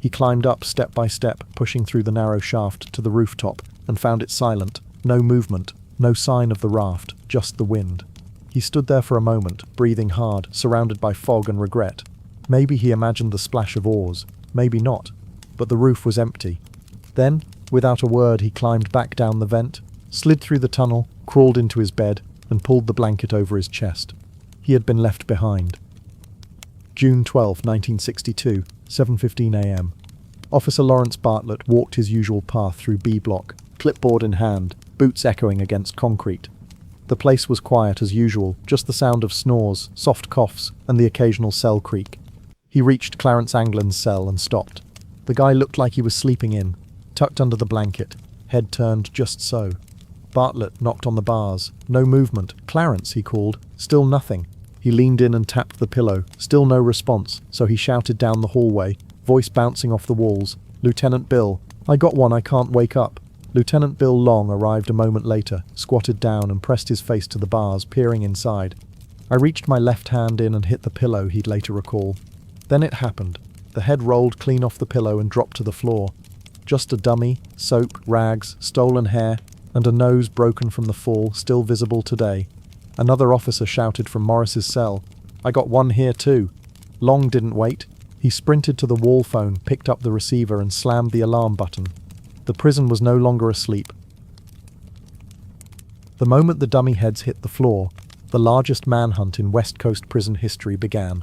He climbed up step by step, pushing through the narrow shaft to the rooftop, and found it silent. No movement, no sign of the raft, just the wind. He stood there for a moment, breathing hard, surrounded by fog and regret. Maybe he imagined the splash of oars, maybe not, but the roof was empty. Then, without a word, he climbed back down the vent, slid through the tunnel, crawled into his bed, and pulled the blanket over his chest. He had been left behind. June 12, 1962, 7:15 a.m. Officer Lawrence Bartlett walked his usual path through B Block, clipboard in hand, boots echoing against concrete. The place was quiet as usual, just the sound of snores, soft coughs, and the occasional cell creak. He reached Clarence Anglin's cell and stopped. The guy looked like he was sleeping in, tucked under the blanket, head turned just so. Bartlett knocked on the bars. No movement. "Clarence," he called. Still nothing. He leaned in and tapped the pillow. Still no response, so he shouted down the hallway, voice bouncing off the walls. "Lieutenant Bill. I got one, I can't wake up." Lieutenant Bill Long arrived a moment later, squatted down and pressed his face to the bars, peering inside. "I reached my left hand in and hit the pillow," he'd later recall. Then it happened. The head rolled clean off the pillow and dropped to the floor. Just a dummy, soap, rags, stolen hair, and a nose broken from the fall, still visible today. Another officer shouted from Morris's cell, "I got one here too." Long didn't wait. He sprinted to the wall phone, picked up the receiver and slammed the alarm button. The prison was no longer asleep. The moment the dummy heads hit the floor, the largest manhunt in West Coast prison history began.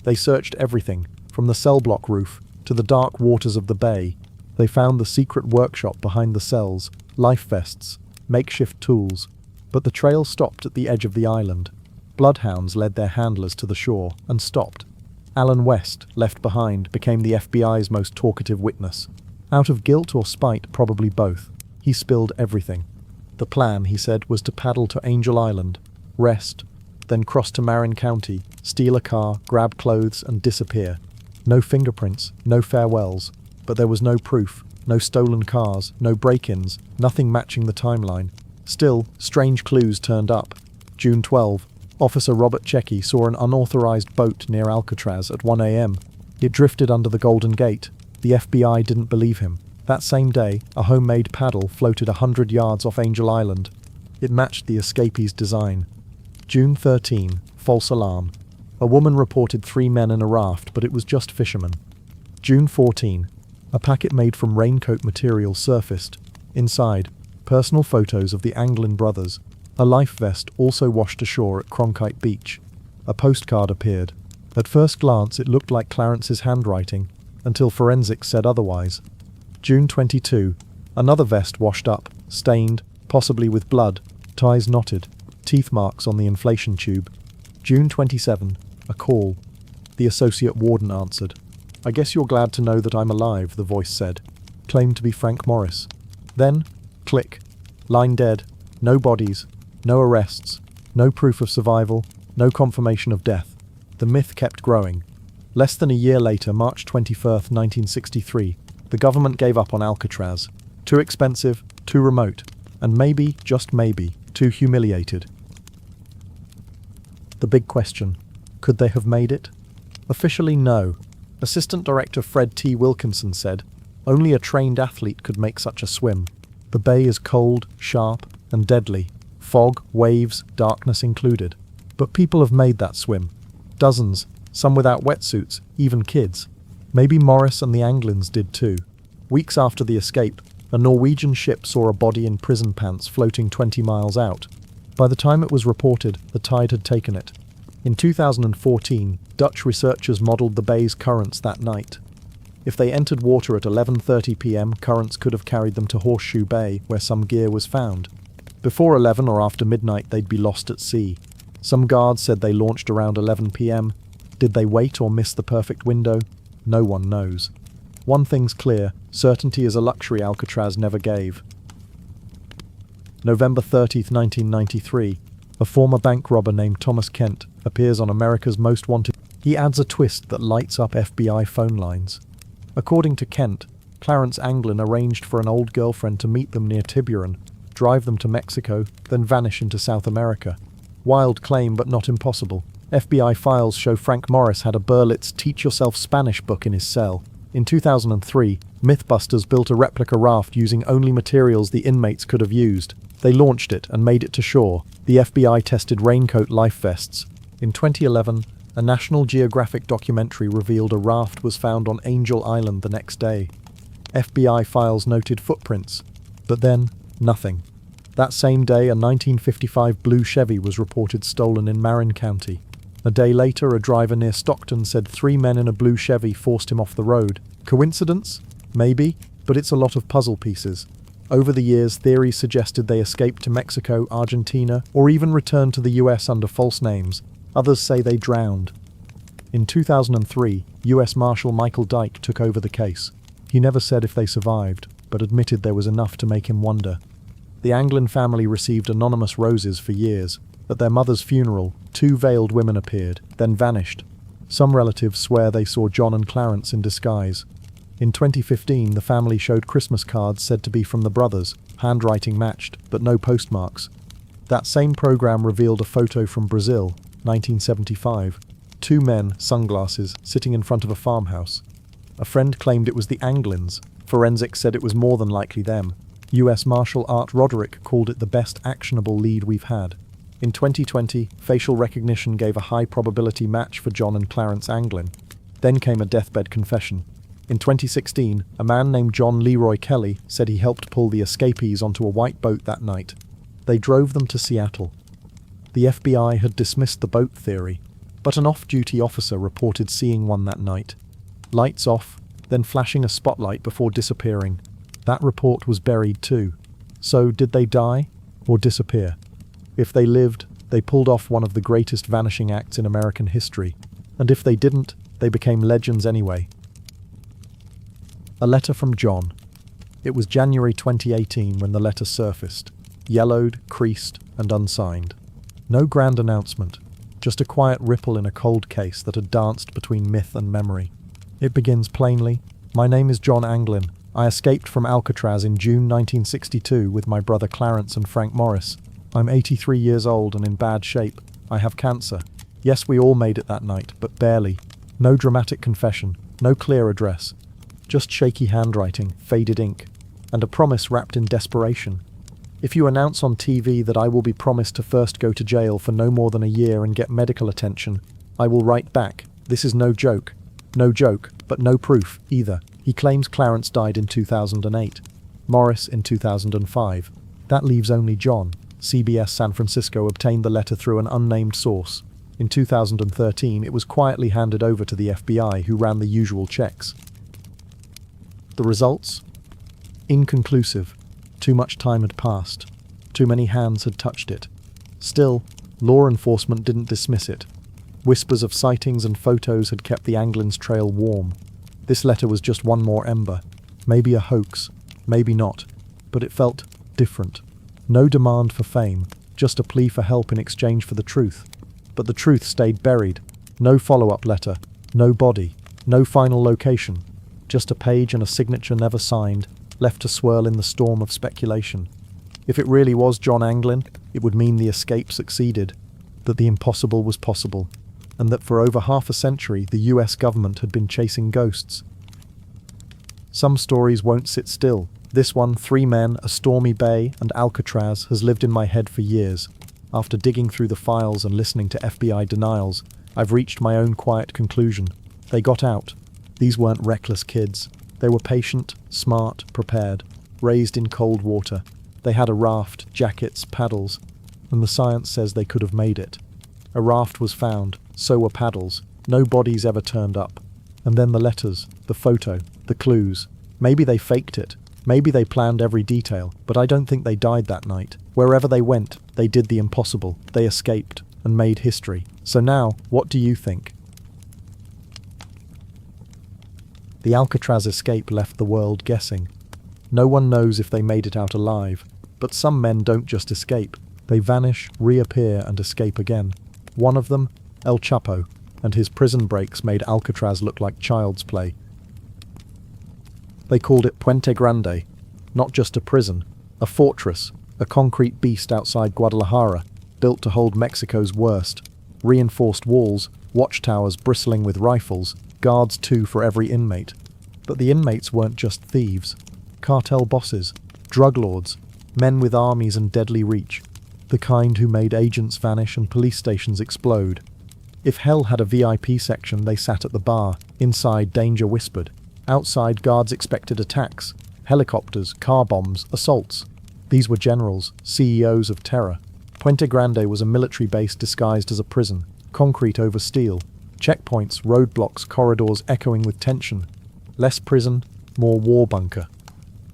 They searched everything, from the cell block roof to the dark waters of the bay. They found the secret workshop behind the cells, life vests, makeshift tools. But the trail stopped at the edge of the island. Bloodhounds led their handlers to the shore and stopped. Alan West, left behind, became the FBI's most talkative witness. Out of guilt or spite, probably both, he spilled everything. The plan, he said, was to paddle to Angel Island, rest, then cross to Marin County, steal a car, grab clothes, and disappear. No fingerprints, no farewells, but there was no proof, no stolen cars, no break-ins, nothing matching the timeline. Still, strange clues turned up. June 12, Officer Robert Checky saw an unauthorized boat near Alcatraz at 1 a.m. It drifted under the Golden Gate. The FBI didn't believe him. That same day, a homemade paddle floated 100 yards off Angel Island. It matched the escapee's design. June 13, false alarm. A woman reported 3 men in a raft, but it was just fishermen. June 14, a packet made from raincoat material surfaced. Inside, personal photos of the Anglin brothers. A life vest also washed ashore at Cronkite Beach. A postcard appeared. At first glance, it looked like Clarence's handwriting, until forensics said otherwise. June 22, another vest washed up, stained, possibly with blood, ties knotted, teeth marks on the inflation tube. June 27, a call. The associate warden answered. "I guess you're glad to know that I'm alive," the voice said. Claimed to be Frank Morris. Then, click. Line dead. No bodies. No arrests. No proof of survival. No confirmation of death. The myth kept growing. Less than a year later, March 21, 1963, the government gave up on Alcatraz. Too expensive, too remote, and maybe, just maybe, too humiliated. The big question: could they have made it? Officially, no. Assistant Director Fred T. Wilkinson said, "Only a trained athlete could make such a swim. The bay is cold, sharp, and deadly. Fog, waves, darkness included. But people have made that swim. Dozens, some without wetsuits, even kids. Maybe Morris and the Anglins did too." Weeks after the escape, a Norwegian ship saw a body in prison pants floating 20 miles out. By the time it was reported, the tide had taken it. In 2014, Dutch researchers modeled the bay's currents that night. If they entered water at 11:30 p.m., currents could have carried them to Horseshoe Bay, where some gear was found. Before 11 or after midnight, they'd be lost at sea. Some guards said they launched around 11 p.m. Did they wait or miss the perfect window? No one knows. One thing's clear: certainty is a luxury Alcatraz never gave. November 30, 1993. A former bank robber named Thomas Kent appears on America's Most Wanted. He adds a twist that lights up FBI phone lines. According to Kent, Clarence Anglin arranged for an old girlfriend to meet them near Tiburon, drive them to Mexico, then vanish into South America. Wild claim, but not impossible. FBI files show Frank Morris had a Berlitz Teach Yourself Spanish book in his cell. In 2003, Mythbusters built a replica raft using only materials the inmates could have used. They launched it and made it to shore. The FBI tested raincoat life vests. In 2011, a National Geographic documentary revealed a raft was found on Angel Island the next day. FBI files noted footprints, but then, nothing. That same day, a 1955 blue Chevy was reported stolen in Marin County. A day later, a driver near Stockton said 3 men in a blue Chevy forced him off the road. Coincidence? Maybe, but it's a lot of puzzle pieces. Over the years, theories suggested they escaped to Mexico, Argentina, or even returned to the US under false names. Others say they drowned. In 2003, US Marshal Michael Dyke took over the case. He never said if they survived, but admitted there was enough to make him wonder. The Anglin family received anonymous roses for years. At their mother's funeral, 2 veiled women appeared, then vanished. Some relatives swear they saw John and Clarence in disguise. In 2015, the family showed Christmas cards said to be from the brothers, handwriting matched, but no postmarks. That same program revealed a photo from Brazil, 1975. 2 men, sunglasses, sitting in front of a farmhouse. A friend claimed it was the Anglins. Forensics said it was more than likely them. US Marshal Art Roderick called it the best actionable lead we've had. In 2020, facial recognition gave a high probability match for John and Clarence Anglin. Then came a deathbed confession. In 2016, a man named John Leroy Kelly said he helped pull the escapees onto a white boat that night. They drove them to Seattle. The FBI had dismissed the boat theory, but an off-duty officer reported seeing one that night. Lights off, then flashing a spotlight before disappearing. That report was buried too. So, did they die or disappear? If they lived, they pulled off one of the greatest vanishing acts in American history. And if they didn't, they became legends anyway. A letter from John. It was January 2018 when the letter surfaced. Yellowed, creased, and unsigned. No grand announcement, just a quiet ripple in a cold case that had danced between myth and memory. It begins plainly, "My name is John Anglin. I escaped from Alcatraz in June 1962 with my brother Clarence and Frank Morris. I'm 83 years old and in bad shape. I have cancer. Yes, we all made it that night, but barely. No dramatic confession, no clear address. Just shaky handwriting, faded ink, and a promise wrapped in desperation. If you announce on TV that I will be promised to first go to jail for no more than a year and get medical attention, I will write back, this is no joke. No joke, but no proof, either." He claims Clarence died in 2008, Morris in 2005. That leaves only John. CBS San Francisco obtained the letter through an unnamed source. In 2013, it was quietly handed over to the FBI, who ran the usual checks. The results? Inconclusive. Too much time had passed. Too many hands had touched it. Still, law enforcement didn't dismiss it. Whispers of sightings and photos had kept the Anglin's trail warm. This letter was just one more ember. Maybe a hoax, maybe not, but it felt different. No demand for fame, just a plea for help in exchange for the truth. But the truth stayed buried. No follow-up letter, no body, no final location. Just a page and a signature never signed, left to swirl in the storm of speculation. If it really was John Anglin, it would mean the escape succeeded, that the impossible was possible, and that for over half a century the US government had been chasing ghosts. Some stories won't sit still. This one, 3 men, a stormy bay, and Alcatraz, has lived in my head for years. After digging through the files and listening to FBI denials, I've reached my own quiet conclusion. They got out. These weren't reckless kids. They were patient, smart, prepared, raised in cold water. They had a raft, jackets, paddles, and the science says they could have made it. A raft was found, so were paddles. No bodies ever turned up. And then the letters, the photo, the clues. Maybe they faked it. Maybe they planned every detail, but I don't think they died that night. Wherever they went, they did the impossible. They escaped and made history. So now, what do you think? The Alcatraz escape left the world guessing. No one knows if they made it out alive, but some men don't just escape. They vanish, reappear, and escape again. One of them, El Chapo, and his prison breaks made Alcatraz look like child's play. They called it Puente Grande, not just a prison, a fortress, a concrete beast outside Guadalajara, built to hold Mexico's worst. Reinforced walls, watchtowers bristling with rifles, guards 2 for every inmate. But the inmates weren't just thieves. Cartel bosses, drug lords, men with armies and deadly reach. The kind who made agents vanish and police stations explode. If hell had a VIP section, they sat at the bar. Inside, danger whispered. Outside, guards expected attacks. Helicopters, car bombs, assaults. These were generals, CEOs of terror. Puente Grande was a military base disguised as a prison. Concrete over steel. Checkpoints, roadblocks, corridors echoing with tension. Less prison, more war bunker.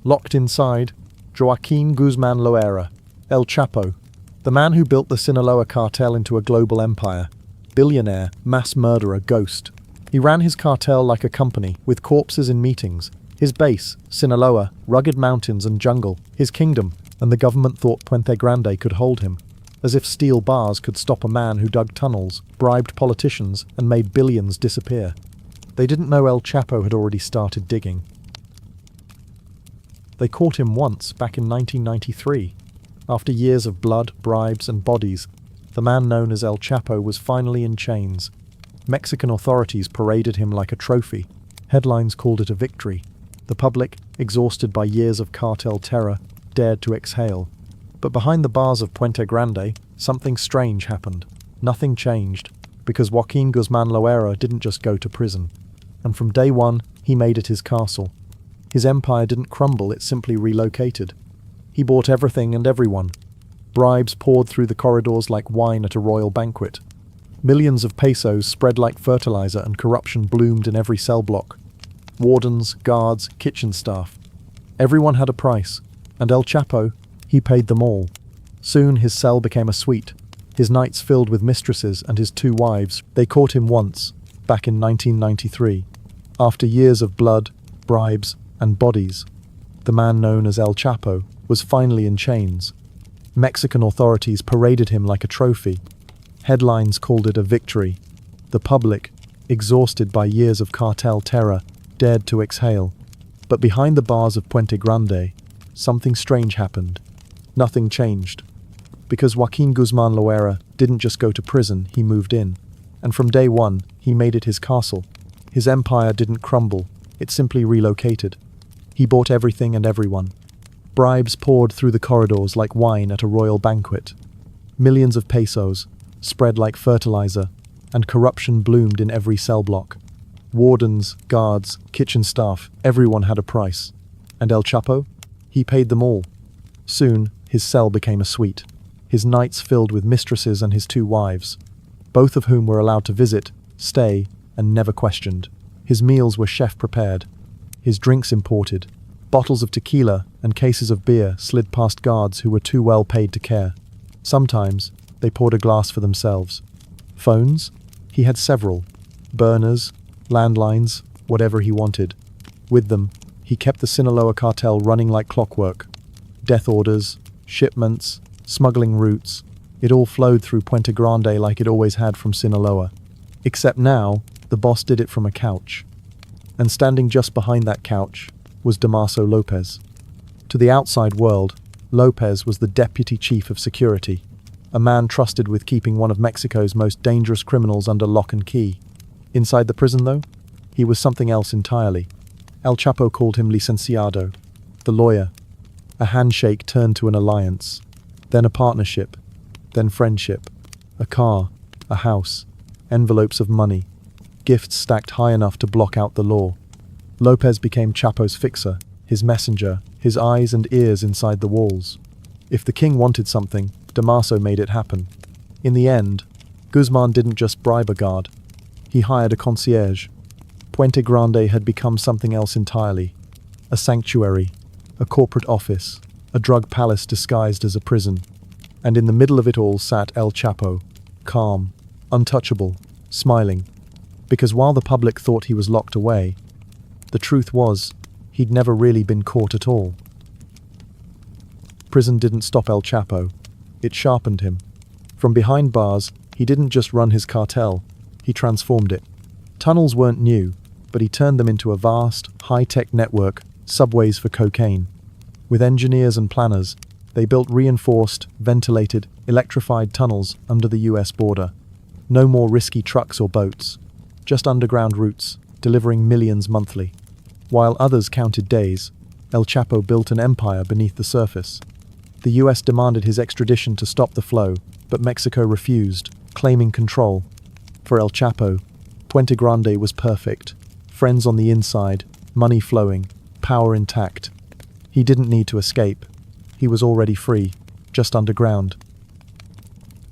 Locked inside, Joaquin Guzman Loera, El Chapo, the man who built the Sinaloa cartel into a global empire. Billionaire, mass murderer, ghost. He ran his cartel like a company, with corpses in meetings. His base, Sinaloa, rugged mountains and jungle. His kingdom, and the government thought Puente Grande could hold him. As if steel bars could stop a man who dug tunnels, bribed politicians, and made billions disappear. They didn't know El Chapo had already started digging. They caught him once, back in 1993. After years of blood, bribes, and bodies, the man known as El Chapo was finally in chains. Mexican authorities paraded him like a trophy. Headlines called it a victory. The public, exhausted by years of cartel terror, dared to exhale. But behind the bars of Puente Grande, something strange happened. Nothing changed, because Joaquin Guzman Loera didn't just go to prison. And from day one, he made it his castle. His empire didn't crumble, it simply relocated. He bought everything and everyone. Bribes poured through the corridors like wine at a royal banquet. Millions of pesos spread like fertilizer, and corruption bloomed in every cell block. Wardens, guards, kitchen staff. Everyone had a price, and El Chapo, he paid them all. Soon his cell became a suite, his nights filled with mistresses and his 2 wives. They caught him once, back in 1993. After years of blood, bribes, and bodies, the man known as El Chapo was finally in chains. Mexican authorities paraded him like a trophy. Headlines called it a victory. The public, exhausted by years of cartel terror, dared to exhale. But behind the bars of Puente Grande, something strange happened. Nothing changed. Because Joaquin Guzman Loera didn't just go to prison, he moved in. And from day one, he made it his castle. His empire didn't crumble, it simply relocated. He bought everything and everyone. Bribes poured through the corridors like wine at a royal banquet. Millions of pesos, spread like fertilizer, and corruption bloomed in every cell block. Wardens, guards, kitchen staff, everyone had a price. And El Chapo? He paid them all. Soon, his cell became a suite. His nights filled with mistresses and his 2 wives, both of whom were allowed to visit, stay, and never questioned. His meals were chef-prepared, his drinks imported. Bottles of tequila and cases of beer slid past guards who were too well paid to care. Sometimes, they poured a glass for themselves. Phones? He had several. Burners, landlines, whatever he wanted. With them, he kept the Sinaloa cartel running like clockwork. Death orders, shipments, smuggling routes, it all flowed through Puente Grande like it always had from Sinaloa. Except now, the boss did it from a couch. And standing just behind that couch was Damaso Lopez. To the outside world, Lopez was the deputy chief of security, a man trusted with keeping one of Mexico's most dangerous criminals under lock and key. Inside the prison, though, he was something else entirely. El Chapo called him licenciado, the lawyer. A handshake turned to an alliance, then a partnership, then friendship, a car, a house, envelopes of money, gifts stacked high enough to block out the law. Lopez became Chapo's fixer, his messenger, his eyes and ears inside the walls. If the king wanted something, Damaso made it happen. In the end, Guzman didn't just bribe a guard. He hired a concierge. Puente Grande had become something else entirely. A sanctuary, a corporate office, a drug palace disguised as a prison. And in the middle of it all sat El Chapo, calm, untouchable, smiling. Because while the public thought he was locked away, the truth was, he'd never really been caught at all. Prison didn't stop El Chapo. It sharpened him. From behind bars, he didn't just run his cartel, he transformed it. Tunnels weren't new, but he turned them into a vast, high-tech network, subways for cocaine. With engineers and planners, they built reinforced, ventilated, electrified tunnels under the US border. No more risky trucks or boats, just underground routes, delivering millions monthly. While others counted days, El Chapo built an empire beneath the surface. The US demanded his extradition to stop the flow, but Mexico refused, claiming control. For El Chapo, Puente Grande was perfect. Friends on the inside, money flowing, power intact. He didn't need to escape. He was already free, just underground.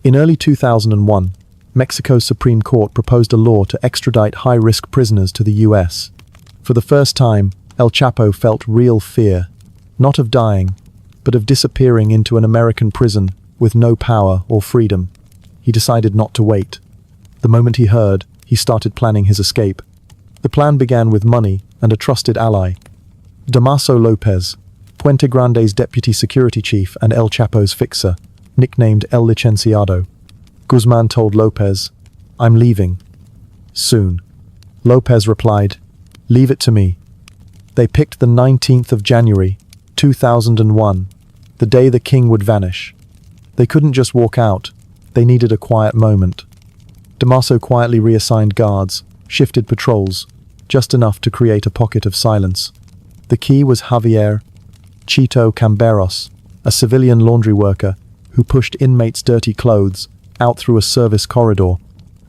In early 2001, Mexico's Supreme Court proposed a law to extradite high-risk prisoners to the US. For the first time, El Chapo felt real fear, not of dying, but of disappearing into an American prison with no power or freedom. He decided not to wait. The moment he heard, he started planning his escape. The plan began with money and a trusted ally. Damaso Lopez, Puente Grande's deputy security chief and El Chapo's fixer, nicknamed El Licenciado. Guzman told Lopez, "I'm leaving. Soon." Lopez replied, "Leave it to me." They picked the 19th of January, 2001, the day the king would vanish. They couldn't just walk out, they needed a quiet moment. Damaso quietly reassigned guards, shifted patrols, just enough to create a pocket of silence. The key was Javier Chito Camberos, a civilian laundry worker who pushed inmates' dirty clothes out through a service corridor.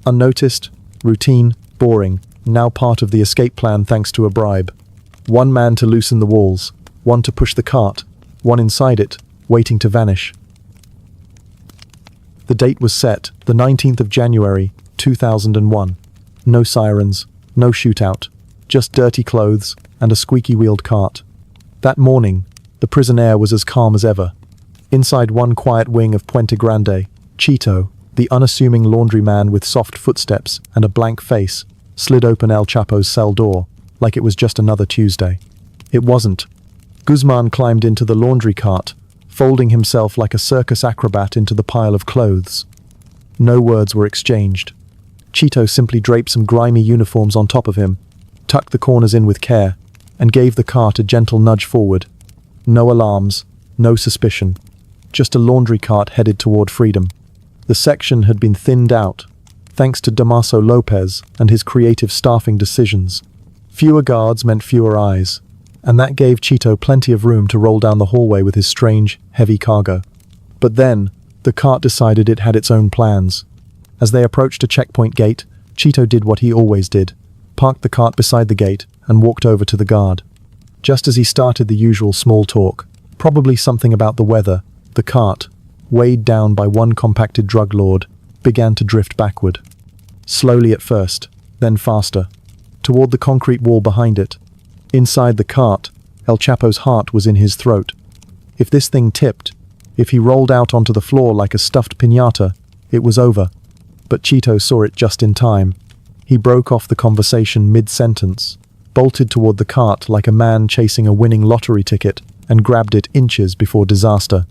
Unnoticed, routine, boring, now part of the escape plan thanks to a bribe. One man to loosen the walls, one to push the cart, one inside it, waiting to vanish. The date was set, the 19th of January, 2001. No sirens, no shootout, just dirty clothes and a squeaky-wheeled cart. That morning, the prison air was as calm as ever. Inside one quiet wing of Puente Grande, Chito, the unassuming laundryman with soft footsteps and a blank face, slid open El Chapo's cell door, like it was just another Tuesday. It wasn't. Guzman climbed into the laundry cart, folding himself like a circus acrobat into the pile of clothes. No words were exchanged. Chito simply draped some grimy uniforms on top of him, tucked the corners in with care, and gave the cart a gentle nudge forward. No alarms, no suspicion, just a laundry cart headed toward freedom. The section had been thinned out, thanks to Damaso Lopez and his creative staffing decisions. Fewer guards meant fewer eyes, and that gave Chito plenty of room to roll down the hallway with his strange, heavy cargo. But then, the cart decided it had its own plans. As they approached a checkpoint gate, Chito did what he always did, parked the cart beside the gate and walked over to the guard. Just as he started the usual small talk, probably something about the weather, the cart, weighed down by one compacted drug lord, began to drift backward. Slowly at first, then faster, toward the concrete wall behind it. Inside the cart, El Chapo's heart was in his throat. If this thing tipped, if he rolled out onto the floor like a stuffed piñata, it was over. But Chito saw it just in time. He broke off the conversation mid-sentence, bolted toward the cart like a man chasing a winning lottery ticket, and grabbed it inches before disaster.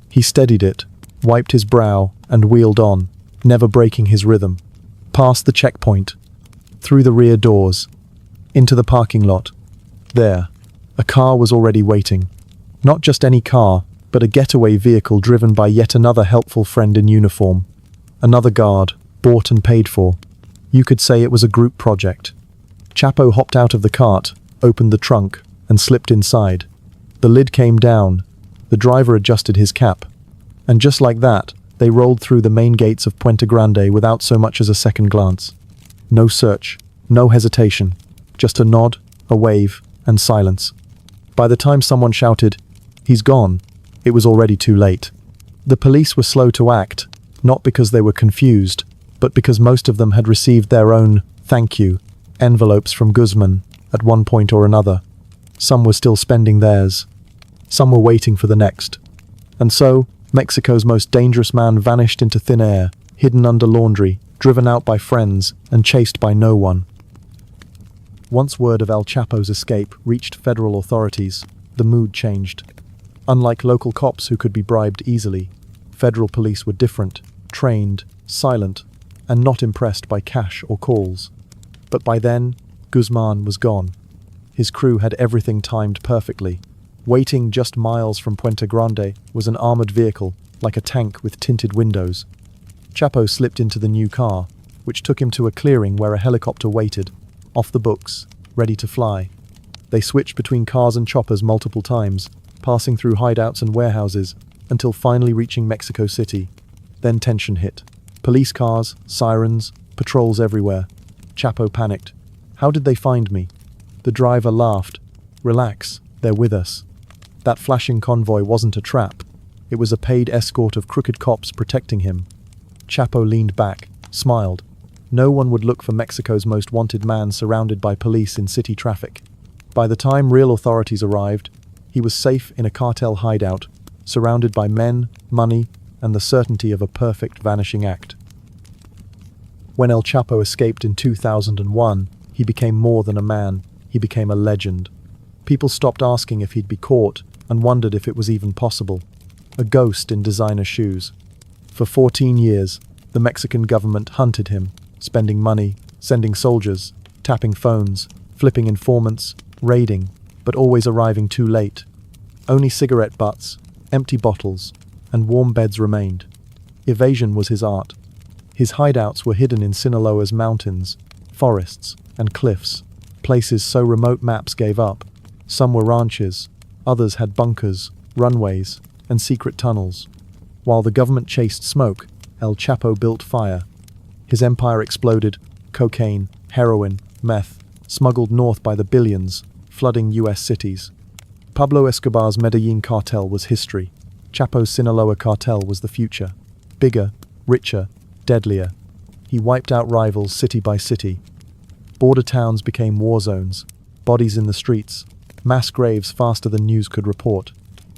He steadied it, wiped his brow, and wheeled on, never breaking his rhythm. Past the checkpoint, through the rear doors, into the parking lot. There, a car was already waiting. Not just any car, but a getaway vehicle driven by yet another helpful friend in uniform. Another guard, bought and paid for. You could say it was a group project. Chapo hopped out of the cart, opened the trunk, and slipped inside. The lid came down. The driver adjusted his cap. And just like that, they rolled through the main gates of Puente Grande without so much as a second glance. No search, no hesitation, just a nod, a wave, and silence. By the time someone shouted, "He's gone," it was already too late. The police were slow to act, not because they were confused, but because most of them had received their own "thank you" envelopes from Guzman at one point or another. Some were still spending theirs. Some were waiting for the next. And so, Mexico's most dangerous man vanished into thin air, hidden under laundry, driven out by friends, and chased by no one. Once word of El Chapo's escape reached federal authorities, the mood changed. Unlike local cops who could be bribed easily, federal police were different, trained, silent, and not impressed by cash or calls. But by then, Guzman was gone. His crew had everything timed perfectly. Waiting just miles from Puente Grande was an armored vehicle, like a tank with tinted windows. Chapo slipped into the new car, which took him to a clearing where a helicopter waited, off the books, ready to fly. They switched between cars and choppers multiple times, passing through hideouts and warehouses, until finally reaching Mexico City. Then tension hit. Police cars, sirens, patrols everywhere. Chapo panicked. How did they find me? The driver laughed. Relax, they're with us. That flashing convoy wasn't a trap. It was a paid escort of crooked cops protecting him. Chapo leaned back, smiled. No one would look for Mexico's most wanted man surrounded by police in city traffic. By the time real authorities arrived, he was safe in a cartel hideout, surrounded by men, money, and the certainty of a perfect vanishing act. When El Chapo escaped in 2001, he became more than a man. He became a legend. People stopped asking if he'd be caught and wondered if it was even possible. A ghost in designer shoes. For 14 years, the Mexican government hunted him, spending money, sending soldiers, tapping phones, flipping informants, raiding, but always arriving too late. Only cigarette butts, empty bottles, and warm beds remained. Evasion was his art. His hideouts were hidden in Sinaloa's mountains, forests, and cliffs, places so remote maps gave up. Some were ranches, others had bunkers, runways, and secret tunnels. While the government chased smoke, El Chapo built fire. His empire exploded, cocaine, heroin, meth, smuggled north by the billions, flooding US cities. Pablo Escobar's Medellin cartel was history. Chapo's Sinaloa cartel was the future. Bigger, richer, deadlier. He wiped out rivals city by city. Border towns became war zones, bodies in the streets, mass graves faster than news could report.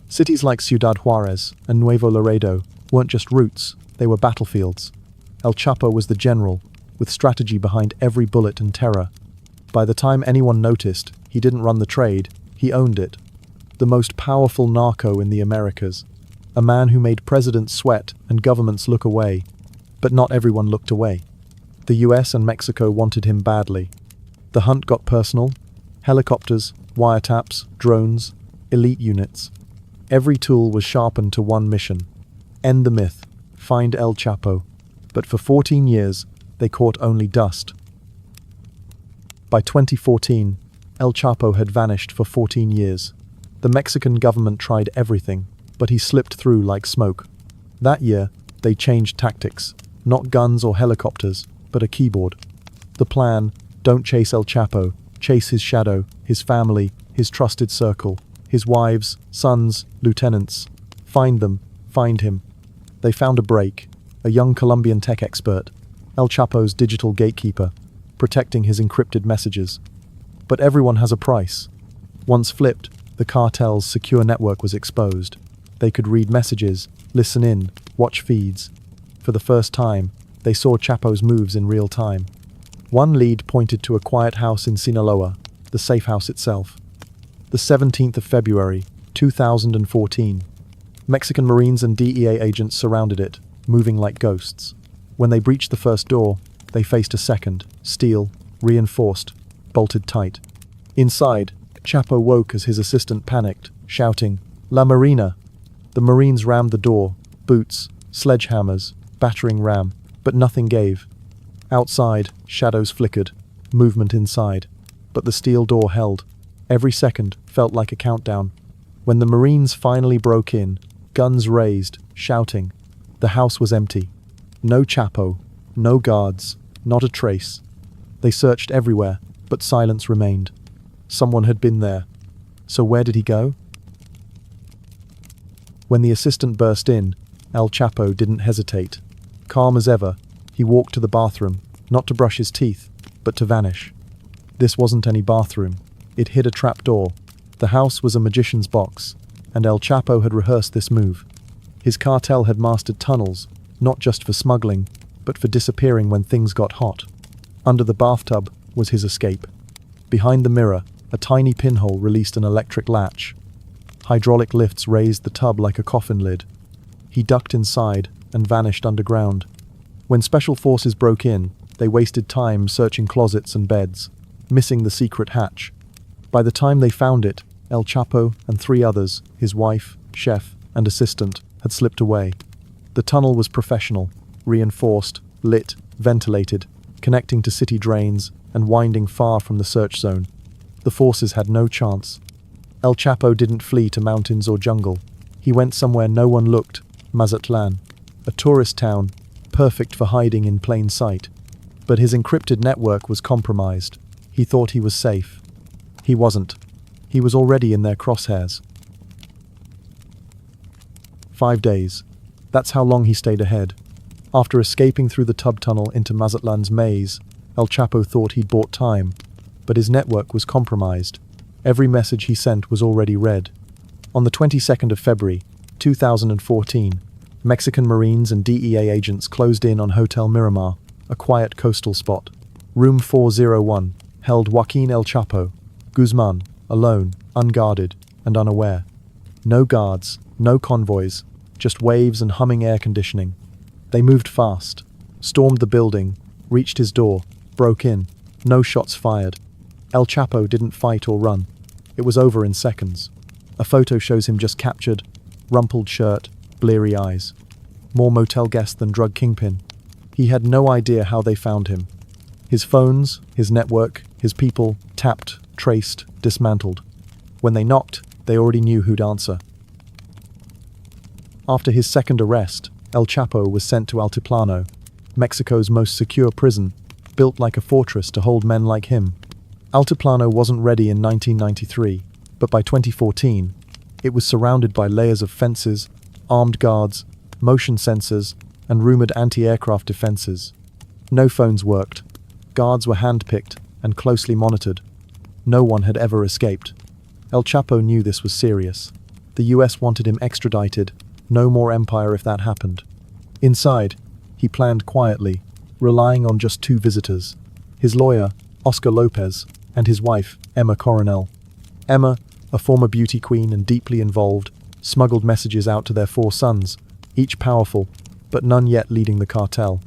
Cities like Ciudad Juarez and Nuevo Laredo weren't just routes, they were battlefields. El Chapo was the general, with strategy behind every bullet and terror. By the time anyone noticed, he didn't run the trade, he owned it. The most powerful narco in the Americas. A man who made presidents sweat and governments look away. But not everyone looked away. The US and Mexico wanted him badly. The hunt got personal. Helicopters, wiretaps, drones, elite units. Every tool was sharpened to one mission. End the myth. Find El Chapo. But for 14 years, they caught only dust. By 2014, El Chapo had vanished for 14 years. The Mexican government tried everything, but he slipped through like smoke. That year, they changed tactics. Not guns or helicopters, but a keyboard. The plan: don't chase El Chapo, chase his shadow, his family, his trusted circle, his wives, sons, lieutenants. Find them, find him. They found a break, a young Colombian tech expert, El Chapo's digital gatekeeper, protecting his encrypted messages. But everyone has a price. Once flipped, the cartel's secure network was exposed. They could read messages, listen in, watch feeds. For the first time, they saw Chapo's moves in real time. One lead pointed to a quiet house in Sinaloa, the safe house itself. The 17th of February, 2014. Mexican Marines and DEA agents surrounded it, moving like ghosts. When they breached the first door, they faced a second, steel, reinforced, bolted tight. Inside, Chapo woke as his assistant panicked, shouting, "La Marina!" The Marines rammed the door, boots, sledgehammers, battering ram, but nothing gave. Outside, shadows flickered, movement inside. But the steel door held. Every second felt like a countdown. When the Marines finally broke in, guns raised, shouting. The house was empty. No Chapo, no guards, not a trace. They searched everywhere, but silence remained. Someone had been there. So where did he go? When the assistant burst in, El Chapo didn't hesitate. Calm as ever, he walked to the bathroom, not to brush his teeth, but to vanish. This wasn't any bathroom. It hid a trapdoor. The house was a magician's box, and El Chapo had rehearsed this move. His cartel had mastered tunnels, not just for smuggling, but for disappearing when things got hot. Under the bathtub was his escape. Behind the mirror, a tiny pinhole released an electric latch. Hydraulic lifts raised the tub like a coffin lid. He ducked inside and vanished underground. When special forces broke in, they wasted time searching closets and beds, missing the secret hatch. By the time they found it, El Chapo and 3 others, his wife, chef, and assistant, had slipped away. The tunnel was professional, reinforced, lit, ventilated, connecting to city drains and winding far from the search zone. The forces had no chance. El Chapo didn't flee to mountains or jungle. He went somewhere no one looked, Mazatlan, a tourist town, perfect for hiding in plain sight. But his encrypted network was compromised. He thought he was safe. He wasn't. He was already in their crosshairs. 5 days. That's how long he stayed ahead. After escaping through the tub tunnel into Mazatlan's maze, El Chapo thought he'd bought time, but his network was compromised. Every message he sent was already read. On the 22nd of February, 2014, Mexican Marines and DEA agents closed in on Hotel Miramar, a quiet coastal spot. Room 401 held Joaquin El Chapo Guzman, alone, unguarded, and unaware. No guards, no convoys, just waves and humming air conditioning. They moved fast, stormed the building, reached his door, broke in. No shots fired. El Chapo didn't fight or run. It was over in seconds. A photo shows him just captured, rumpled shirt, bleary eyes. More motel guest than drug kingpin. He had no idea how they found him. His phones, his network, his people, tapped, traced, dismantled. When they knocked, they already knew who'd answer. After his second arrest, El Chapo was sent to Altiplano, Mexico's most secure prison, built like a fortress to hold men like him. Altiplano wasn't ready in 1993, but by 2014, it was surrounded by layers of fences, armed guards, motion sensors, and rumored anti-aircraft defenses. No phones worked. Guards were handpicked and closely monitored. No one had ever escaped. El Chapo knew this was serious. The US wanted him extradited. No more empire if that happened. Inside, he planned quietly, relying on just two visitors. His lawyer, Oscar Lopez, and his wife, Emma Coronel. Emma, a former beauty queen and deeply involved, smuggled messages out to their 4 sons, each powerful, but none yet leading the cartel.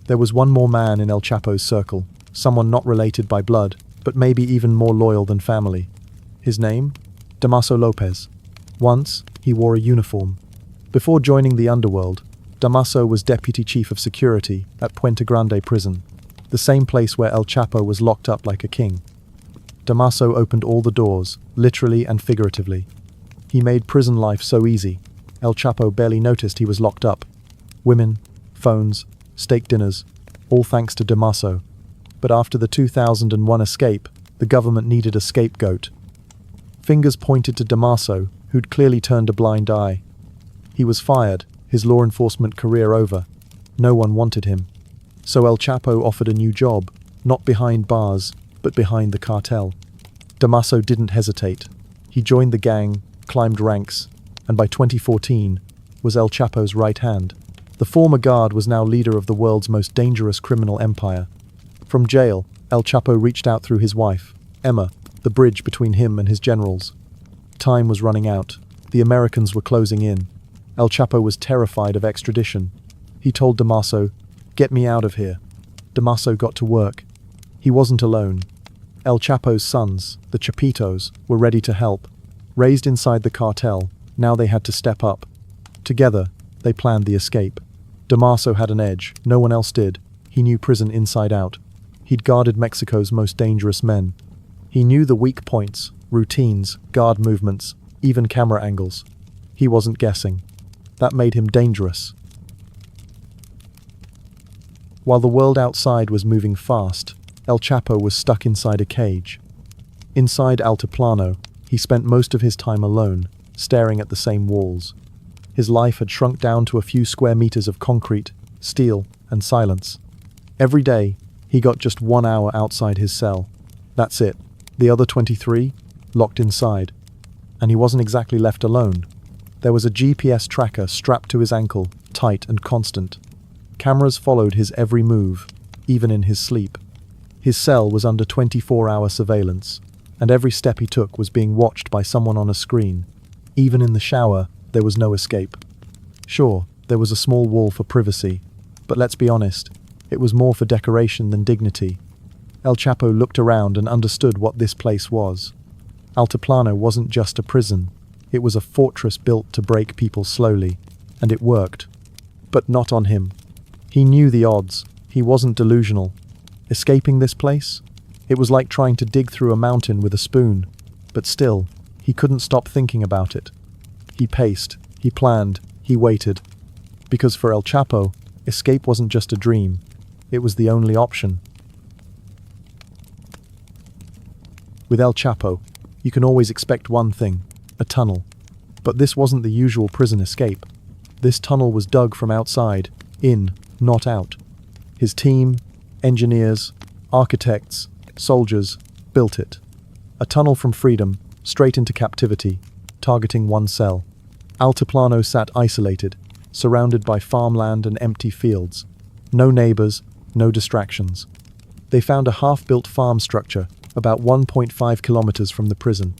There was one more man in El Chapo's circle, someone not related by blood, but maybe even more loyal than family. His name? Damaso Lopez. Once, he wore a uniform. Before joining the underworld, Damaso was deputy chief of security at Puente Grande prison, the same place where El Chapo was locked up like a king. Damaso opened all the doors, literally and figuratively. He made prison life so easy, El Chapo barely noticed he was locked up. Women, phones, steak dinners, all thanks to Damaso. But after the 2001 escape, the government needed a scapegoat. Fingers pointed to Damaso, who'd clearly turned a blind eye. He was fired, his law enforcement career over. No one wanted him. So El Chapo offered a new job, not behind bars, but behind the cartel. Damaso didn't hesitate. He joined the gang, climbed ranks, and by 2014, was El Chapo's right hand. The former guard was now leader of the world's most dangerous criminal empire. From jail, El Chapo reached out through his wife, Emma, the bridge between him and his generals. Time was running out. The Americans were closing in. El Chapo was terrified of extradition. He told Damaso, "Get me out of here." Damaso got to work. He wasn't alone. El Chapo's sons, the Chapitos, were ready to help. Raised inside the cartel, now they had to step up. Together, they planned the escape. Damaso had an edge, no one else did. He knew prison inside out. He'd guarded Mexico's most dangerous men. He knew the weak points, routines, guard movements, even camera angles. He wasn't guessing. That made him dangerous. While the world outside was moving fast, El Chapo was stuck inside a cage. Inside Altiplano, he spent most of his time alone, staring at the same walls. His life had shrunk down to a few square meters of concrete, steel, and silence. Every day, he got just 1 hour outside his cell. That's it. The other 23, locked inside. And he wasn't exactly left alone. There was a GPS tracker strapped to his ankle, tight and constant. Cameras followed his every move, even in his sleep. His cell was under 24-hour surveillance, and every step he took was being watched by someone on a screen. Even in the shower, there was no escape. Sure, there was a small wall for privacy, but let's be honest, it was more for decoration than dignity. El Chapo looked around and understood what this place was. Altiplano wasn't just a prison. It was a fortress built to break people slowly, and it worked. But not on him. He knew the odds. He wasn't delusional. Escaping this place? It was like trying to dig through a mountain with a spoon. But still, he couldn't stop thinking about it. He paced, he planned, he waited. Because for El Chapo, escape wasn't just a dream. It was the only option. With El Chapo, you can always expect one thing, a tunnel. But this wasn't the usual prison escape. This tunnel was dug from outside, in, not out. His team, engineers, architects, soldiers, built it. A tunnel from freedom, straight into captivity. targeting one cell. Altiplano sat isolated, surrounded by farmland and empty fields. No neighbors, no distractions. They found a half-built farm structure about 1.5 kilometers from the prison.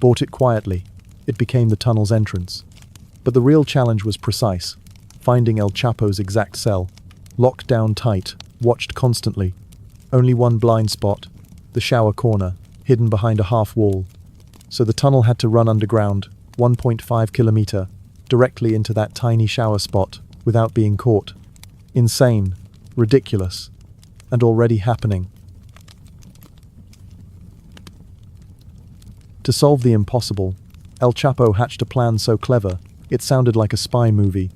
Bought it quietly. It became the tunnel's entrance. But the real challenge was precise. Finding El Chapo's exact cell. Locked down tight, watched constantly. Only one blind spot, the shower corner, hidden behind a half wall. So the tunnel had to run underground, 1.5 kilometer, directly into that tiny shower spot, without being caught. Insane, ridiculous, and already happening. To solve the impossible, El Chapo hatched a plan so clever, it sounded like a spy movie.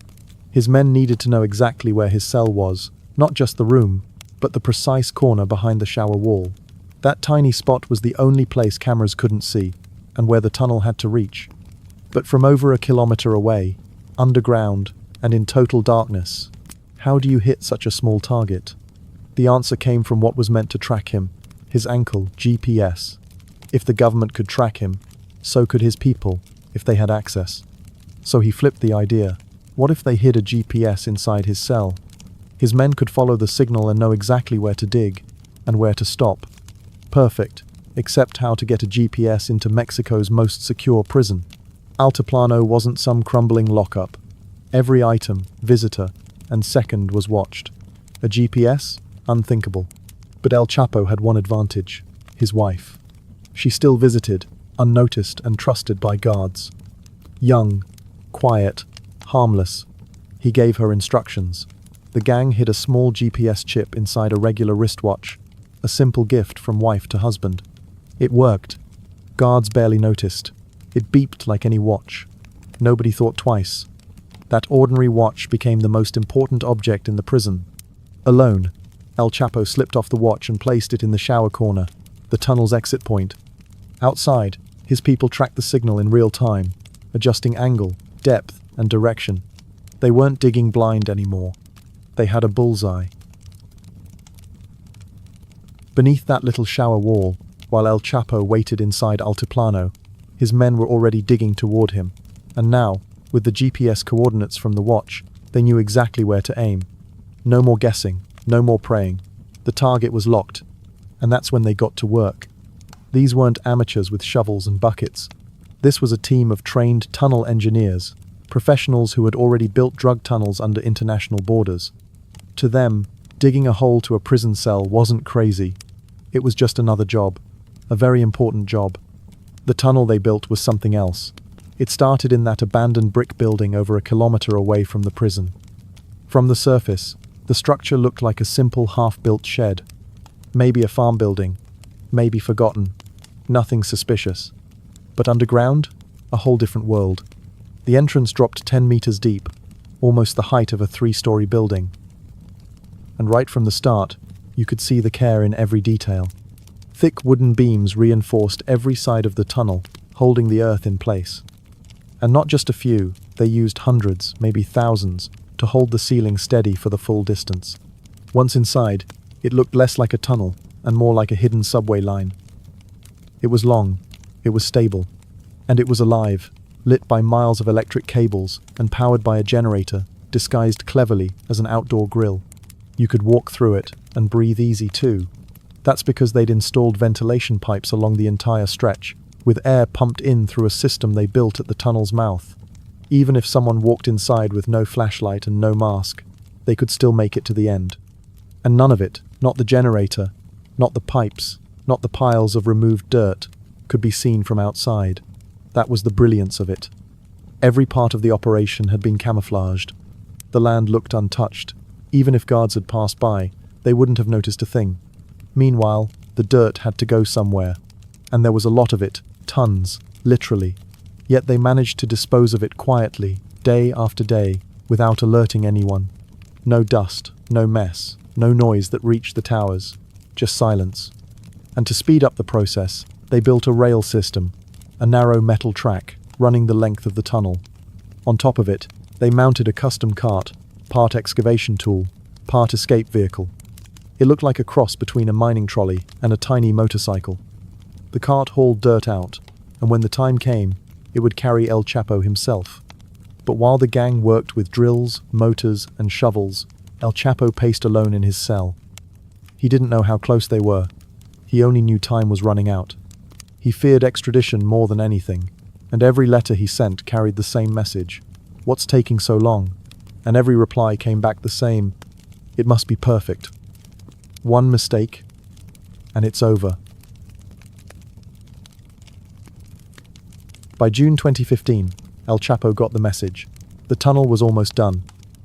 His men needed to know exactly where his cell was, not just the room, but the precise corner behind the shower wall. That tiny spot was the only place cameras couldn't see, and where the tunnel had to reach. But from over a kilometer away, underground, and in total darkness, how do you hit such a small target? The answer came from what was meant to track him, his ankle, GPS. If the government could track him, so could his people, if they had access. So he flipped the idea. What if they hid a GPS inside his cell? His men could follow the signal and know exactly where to dig, and where to stop. Perfect, except how to get a GPS into Mexico's most secure prison. Altiplano wasn't some crumbling lockup. Every item, visitor, and second was watched. A GPS? Unthinkable. But El Chapo had one advantage: his wife. She still visited, unnoticed and trusted by guards. Young, quiet, harmless. He gave her instructions. The gang hid a small GPS chip inside a regular wristwatch, a simple gift from wife to husband. It worked. Guards barely noticed. It beeped like any watch. Nobody thought twice. That ordinary watch became the most important object in the prison. Alone, El Chapo slipped off the watch and placed it in the shower corner, the tunnel's exit point. Outside, his people tracked the signal in real time, adjusting angle, depth, and direction. They weren't digging blind anymore. They had a bullseye. Beneath that little shower wall, while El Chapo waited inside Altiplano, his men were already digging toward him. And now, with the GPS coordinates from the watch, they knew exactly where to aim. No more guessing, no more praying. The target was locked, and that's when they got to work. These weren't amateurs with shovels and buckets. This was a team of trained tunnel engineers, professionals who had already built drug tunnels under international borders. To them, digging a hole to a prison cell wasn't crazy. It was just another job, a very important job. The tunnel they built was something else. It started in that abandoned brick building over a kilometer away from the prison. From the surface, the structure looked like a simple half-built shed. Maybe a farm building, maybe forgotten. Nothing suspicious. But underground, a whole different world. The entrance dropped 10 meters deep, almost the height of a 3-story building. And right from the start, you could see the care in every detail. Thick wooden beams reinforced every side of the tunnel, holding the earth in place. And not just a few, they used hundreds, maybe thousands, to hold the ceiling steady for the full distance. Once inside, it looked less like a tunnel and more like a hidden subway line. It was long, it was stable, and it was alive, lit by miles of electric cables and powered by a generator, disguised cleverly as an outdoor grill. You could walk through it and breathe easy too. That's because they'd installed ventilation pipes along the entire stretch, with air pumped in through a system they built at the tunnel's mouth. Even if someone walked inside with no flashlight and no mask, they could still make it to the end. And none of it, not the generator, not the pipes, not the piles of removed dirt, could be seen from outside. That was the brilliance of it. Every part of the operation had been camouflaged. The land looked untouched. Even if guards had passed by, they wouldn't have noticed a thing. Meanwhile, the dirt had to go somewhere. And there was a lot of it, tons, literally. Yet they managed to dispose of it quietly, day after day, without alerting anyone. No dust, no mess, no noise that reached the towers, just silence. And to speed up the process, they built a rail system, a narrow metal track running the length of the tunnel. On top of it, they mounted a custom cart, part excavation tool, part escape vehicle. It looked like a cross between a mining trolley and a tiny motorcycle. The cart hauled dirt out, and when the time came, it would carry El Chapo himself. But while the gang worked with drills, motors, and shovels, El Chapo paced alone in his cell. He didn't know how close they were. He only knew time was running out. He feared extradition more than anything, and every letter he sent carried the same message. "What's taking so long?" And every reply came back the same. "It must be perfect. One mistake, and it's over." By June 2015, El Chapo got the message. The tunnel was almost done.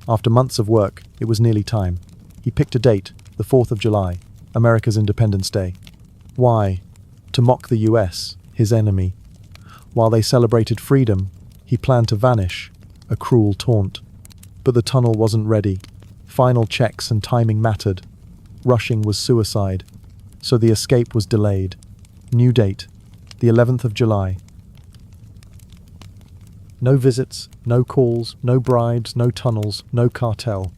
After months of work, it was nearly time. He picked a date, the 4th of July, America's Independence Day. Why? To mock the US, his enemy. While they celebrated freedom, he planned to vanish, a cruel taunt. But the tunnel wasn't ready. Final checks and timing mattered. Rushing was suicide. So the escape was delayed. New date, the 11th of July. No visits, no calls, no bribes, no tunnels, no cartel.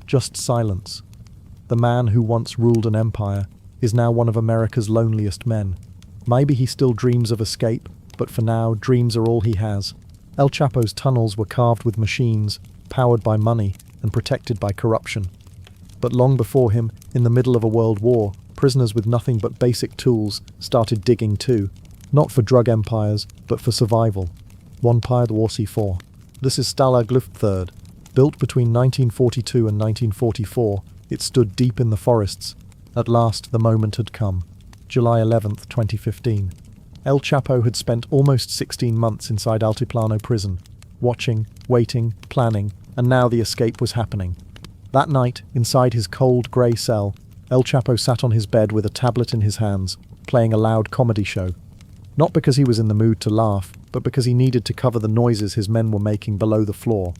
Just silence. The man who once ruled an empire is now one of America's loneliest men. Maybe he still dreams of escape, but for now, dreams are all he has. El Chapo's tunnels were carved with machines, powered by money, and protected by corruption. But long before him, in the middle of a world war, prisoners with nothing but basic tools started digging too. Not for drug empires, but for survival. Untitled War C4. This is Stalag Luft III. Built between 1942 and 1944, it stood deep in the forests. At last, the moment had come. July 11th, 2015. El Chapo had spent almost 16 months inside Altiplano prison, watching, waiting, planning, and now the escape was happening. That night, inside his cold, grey cell, El Chapo sat on his bed with a tablet in his hands, playing a loud comedy show. Not because he was in the mood to laugh, but because he needed to cover the noises his men were making below the floor.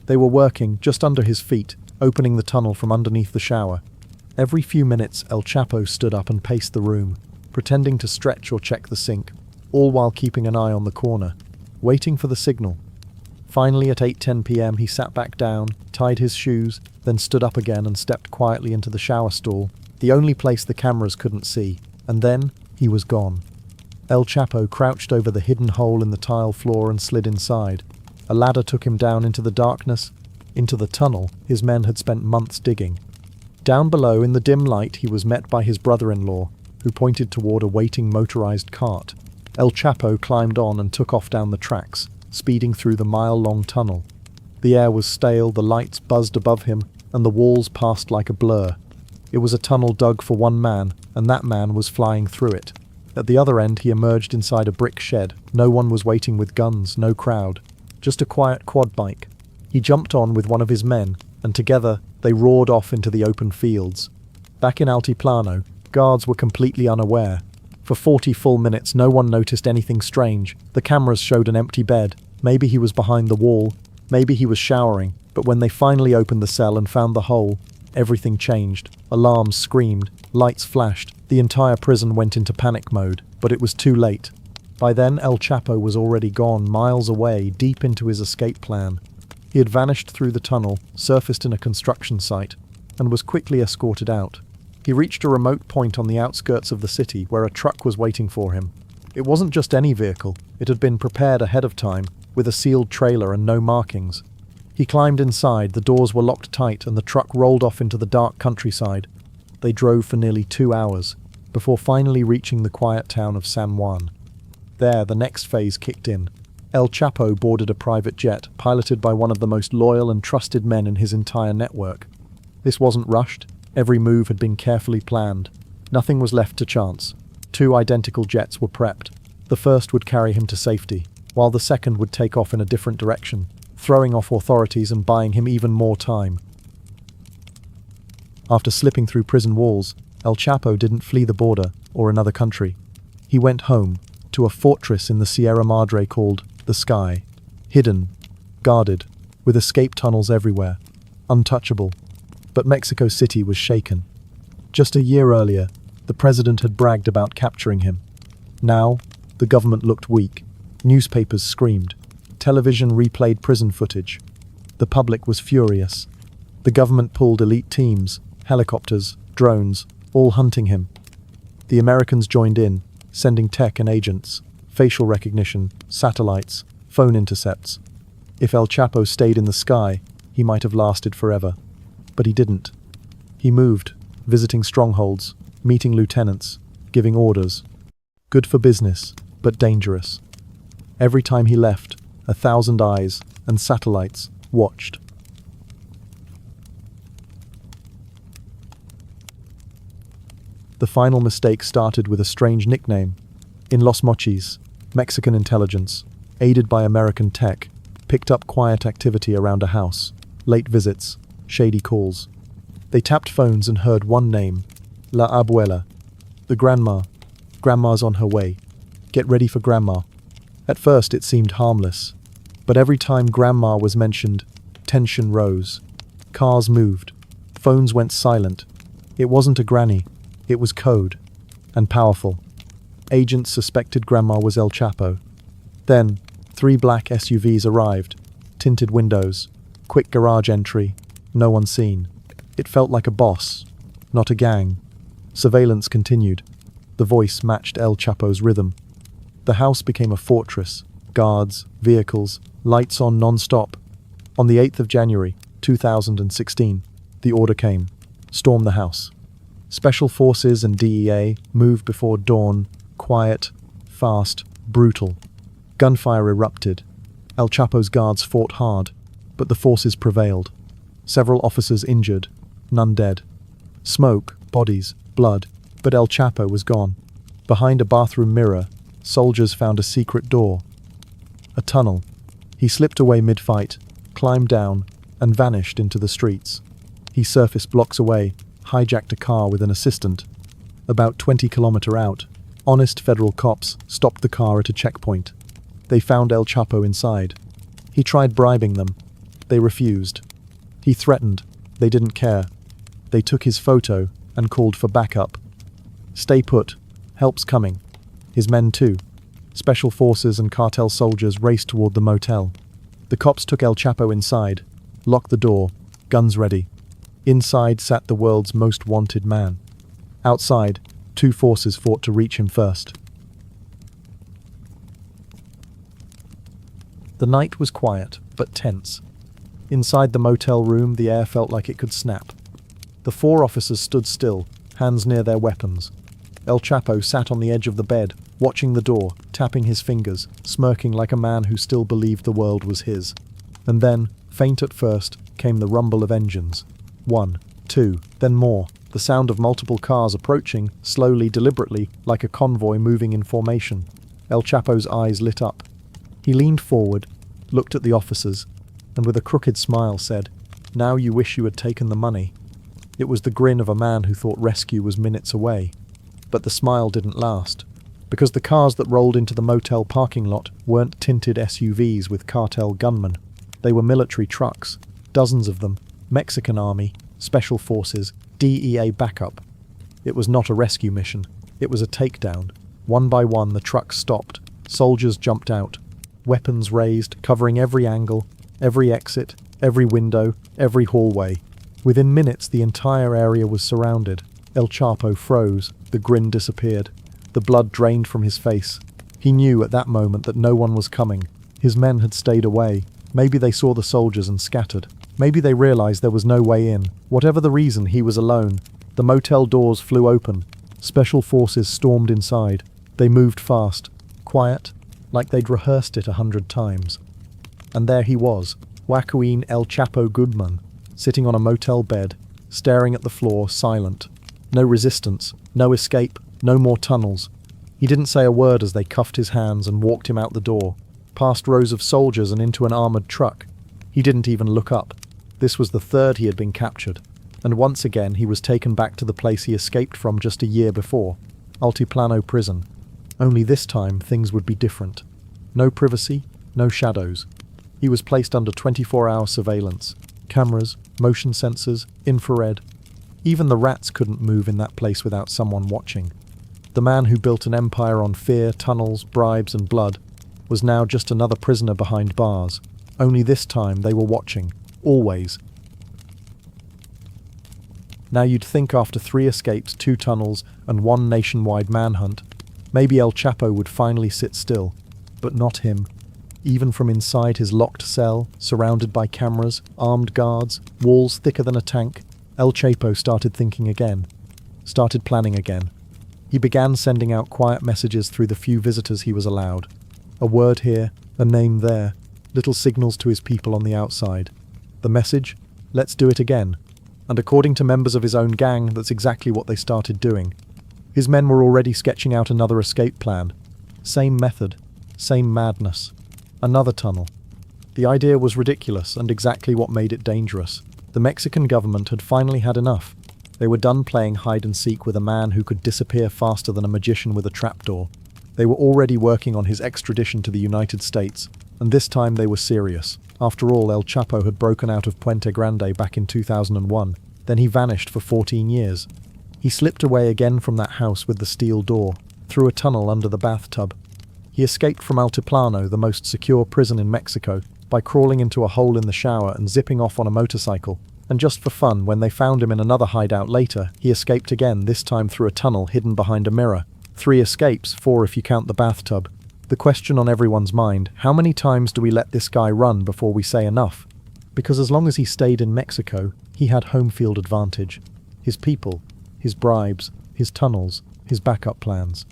They were working just under his feet, opening the tunnel from underneath the shower. Every few minutes, El Chapo stood up and paced the room, pretending to stretch or check the sink, all while keeping an eye on the corner, waiting for the signal. Finally, at 8:10 p.m., he sat back down, tied his shoes, then stood up again and stepped quietly into the shower stall, the only place the cameras couldn't see, and then he was gone. El Chapo crouched over the hidden hole in the tile floor and slid inside. A ladder took him down into the darkness, into the tunnel his men had spent months digging. Down below, in the dim light, he was met by his brother-in-law, who pointed toward a waiting motorized cart. El Chapo climbed on and took off down the tracks, speeding through the mile-long tunnel. The air was stale, the lights buzzed above him, and the walls passed like a blur. It was a tunnel dug for one man, and that man was flying through it. At the other end, he emerged inside a brick shed. No one was waiting with guns, no crowd. Just a quiet quad bike. He jumped on with one of his men, and together, they roared off into the open fields. Back in Altiplano, guards were completely unaware. For 40 full minutes, no one noticed anything strange. The cameras showed an empty bed. Maybe he was behind the wall. Maybe he was showering. But when they finally opened the cell and found the hole, everything changed. Alarms screamed. Lights flashed. The entire prison went into panic mode. But it was too late. By then, El Chapo was already gone, miles away, deep into his escape plan. He had vanished through the tunnel, surfaced in a construction site, and was quickly escorted out. He reached a remote point on the outskirts of the city where a truck was waiting for him. It wasn't just any vehicle. It had been prepared ahead of time, with a sealed trailer and no markings. He climbed inside, the doors were locked tight, and the truck rolled off into the dark countryside. They drove for nearly 2 hours, before finally reaching the quiet town of San Juan. There, the next phase kicked in. El Chapo boarded a private jet, piloted by one of the most loyal and trusted men in his entire network. This wasn't rushed. Every move had been carefully planned. Nothing was left to chance. 2 identical jets were prepped. The first would carry him to safety, while the second would take off in a different direction, throwing off authorities and buying him even more time. After slipping through prison walls, El Chapo didn't flee the border or another country. He went home, to a fortress in the Sierra Madre called the Sky, hidden, guarded, with escape tunnels everywhere, untouchable. But Mexico City was shaken. Just a year earlier, the president had bragged about capturing him. Now, the government looked weak. Newspapers screamed. Television replayed prison footage. The public was furious. The government pulled elite teams, helicopters, drones, all hunting him. The Americans joined in, sending tech and agents. facial recognition, satellites, phone intercepts. If El Chapo stayed in the sky, he might have lasted forever. But he didn't. He moved, visiting strongholds, meeting lieutenants, giving orders. Good for business, but dangerous. Every time he left, 1,000 eyes and satellites watched. The final mistake started with a strange nickname. In Los Mochis, Mexican intelligence, aided by American tech, picked up quiet activity around a house, late visits, shady calls. They tapped phones and heard one name, La Abuela, the grandma. Grandma's on her way. Get ready for grandma. At first it seemed harmless, but every time grandma was mentioned, tension rose. Cars moved. Phones went silent. It wasn't a granny. It was code. And powerful. Agents suspected grandma was El Chapo. Then, 3 black SUVs arrived. Tinted windows. Quick garage entry. No one seen. It felt like a boss, not a gang. Surveillance continued. The voice matched El Chapo's rhythm. The house became a fortress. Guards, vehicles, lights on non-stop. On the 8th of January, 2016, the order came. Storm the house. Special Forces and DEA moved before dawn, quiet, fast, brutal. Gunfire erupted. El Chapo's guards fought hard, but the forces prevailed. Several officers injured, none dead. Smoke, bodies, blood, but El Chapo was gone. Behind a bathroom mirror, soldiers found a secret door. A tunnel. He slipped away mid-fight, climbed down, and vanished into the streets. He surfaced blocks away, hijacked a car with an assistant. About 20 kilometers out, honest federal cops stopped the car at a checkpoint. They found El Chapo inside. He tried bribing them. They refused. He threatened. They didn't care. They took his photo and called for backup. Stay put. Help's coming. His men too. Special Forces and cartel soldiers raced toward the motel. The cops took El Chapo inside, locked the door, guns ready. Inside sat the world's most wanted man. Outside, 2 forces fought to reach him first. The night was quiet, but tense. Inside the motel room, the air felt like it could snap. The 4 officers stood still, hands near their weapons. El Chapo sat on the edge of the bed, watching the door, tapping his fingers, smirking like a man who still believed the world was his. And then, faint at first, came the rumble of engines. 1, 2, then more. The sound of multiple cars approaching, slowly, deliberately, like a convoy moving in formation. El Chapo's eyes lit up. He leaned forward, looked at the officers, and with a crooked smile said, "Now you wish you had taken the money." It was the grin of a man who thought rescue was minutes away. But the smile didn't last, because the cars that rolled into the motel parking lot weren't tinted SUVs with cartel gunmen. They were military trucks, dozens of them, Mexican Army, Special Forces, DEA backup. It was not a rescue mission. It was a takedown. One by one the trucks stopped. Soldiers jumped out. Weapons raised, covering every angle, every exit, every window, every hallway. Within minutes the entire area was surrounded. El Chapo froze. The grin disappeared. The blood drained from his face. He knew at that moment that no one was coming. His men had stayed away. Maybe they saw the soldiers and scattered. Maybe they realized there was no way in. Whatever the reason, he was alone. The motel doors flew open. Special Forces stormed inside. They moved fast, quiet, like they'd rehearsed it 100 times. And there he was, Joaquin El Chapo Guzman, sitting on a motel bed, staring at the floor, silent. No resistance, no escape, no more tunnels. He didn't say a word as they cuffed his hands and walked him out the door, past rows of soldiers and into an armored truck. He didn't even look up. This was the 3rd he had been captured, and once again he was taken back to the place he escaped from just a year before, Altiplano Prison. Only this time things would be different. No privacy, no shadows. He was placed under 24-hour surveillance. Cameras, motion sensors, infrared. Even the rats couldn't move in that place without someone watching. The man who built an empire on fear, tunnels, bribes and blood was now just another prisoner behind bars. Only this time they were watching. Always. Now you'd think after 3 escapes, 2 tunnels, and 1 nationwide manhunt, Maybe El Chapo would finally sit still, but not him. Even from inside his locked cell, surrounded by cameras, armed guards, walls thicker than a tank, El Chapo started thinking again, started planning again. He began sending out quiet messages through the few visitors he was allowed. A word here, a name there, little signals to his people on the outside. The message? Let's do it again. And according to members of his own gang, that's exactly what they started doing. His men were already sketching out another escape plan. Same method, same madness. Another tunnel. The idea was ridiculous and exactly what made it dangerous. The Mexican government had finally had enough. They were done playing hide and seek with a man who could disappear faster than a magician with a trapdoor. They were already working on his extradition to the United States, and this time they were serious. After all, El Chapo had broken out of Puente Grande back in 2001. Then he vanished for 14 years. He slipped away again from that house with the steel door, through a tunnel under the bathtub. He escaped from Altiplano, the most secure prison in Mexico, by crawling into a hole in the shower and zipping off on a motorcycle. And just for fun, when they found him in another hideout later, he escaped again, this time through a tunnel hidden behind a mirror. 3 escapes, 4 if you count the bathtub. The question on everyone's mind, how many times do we let this guy run before we say enough? Because as long as he stayed in Mexico, he had home field advantage. His people, his bribes, his tunnels, his backup plans.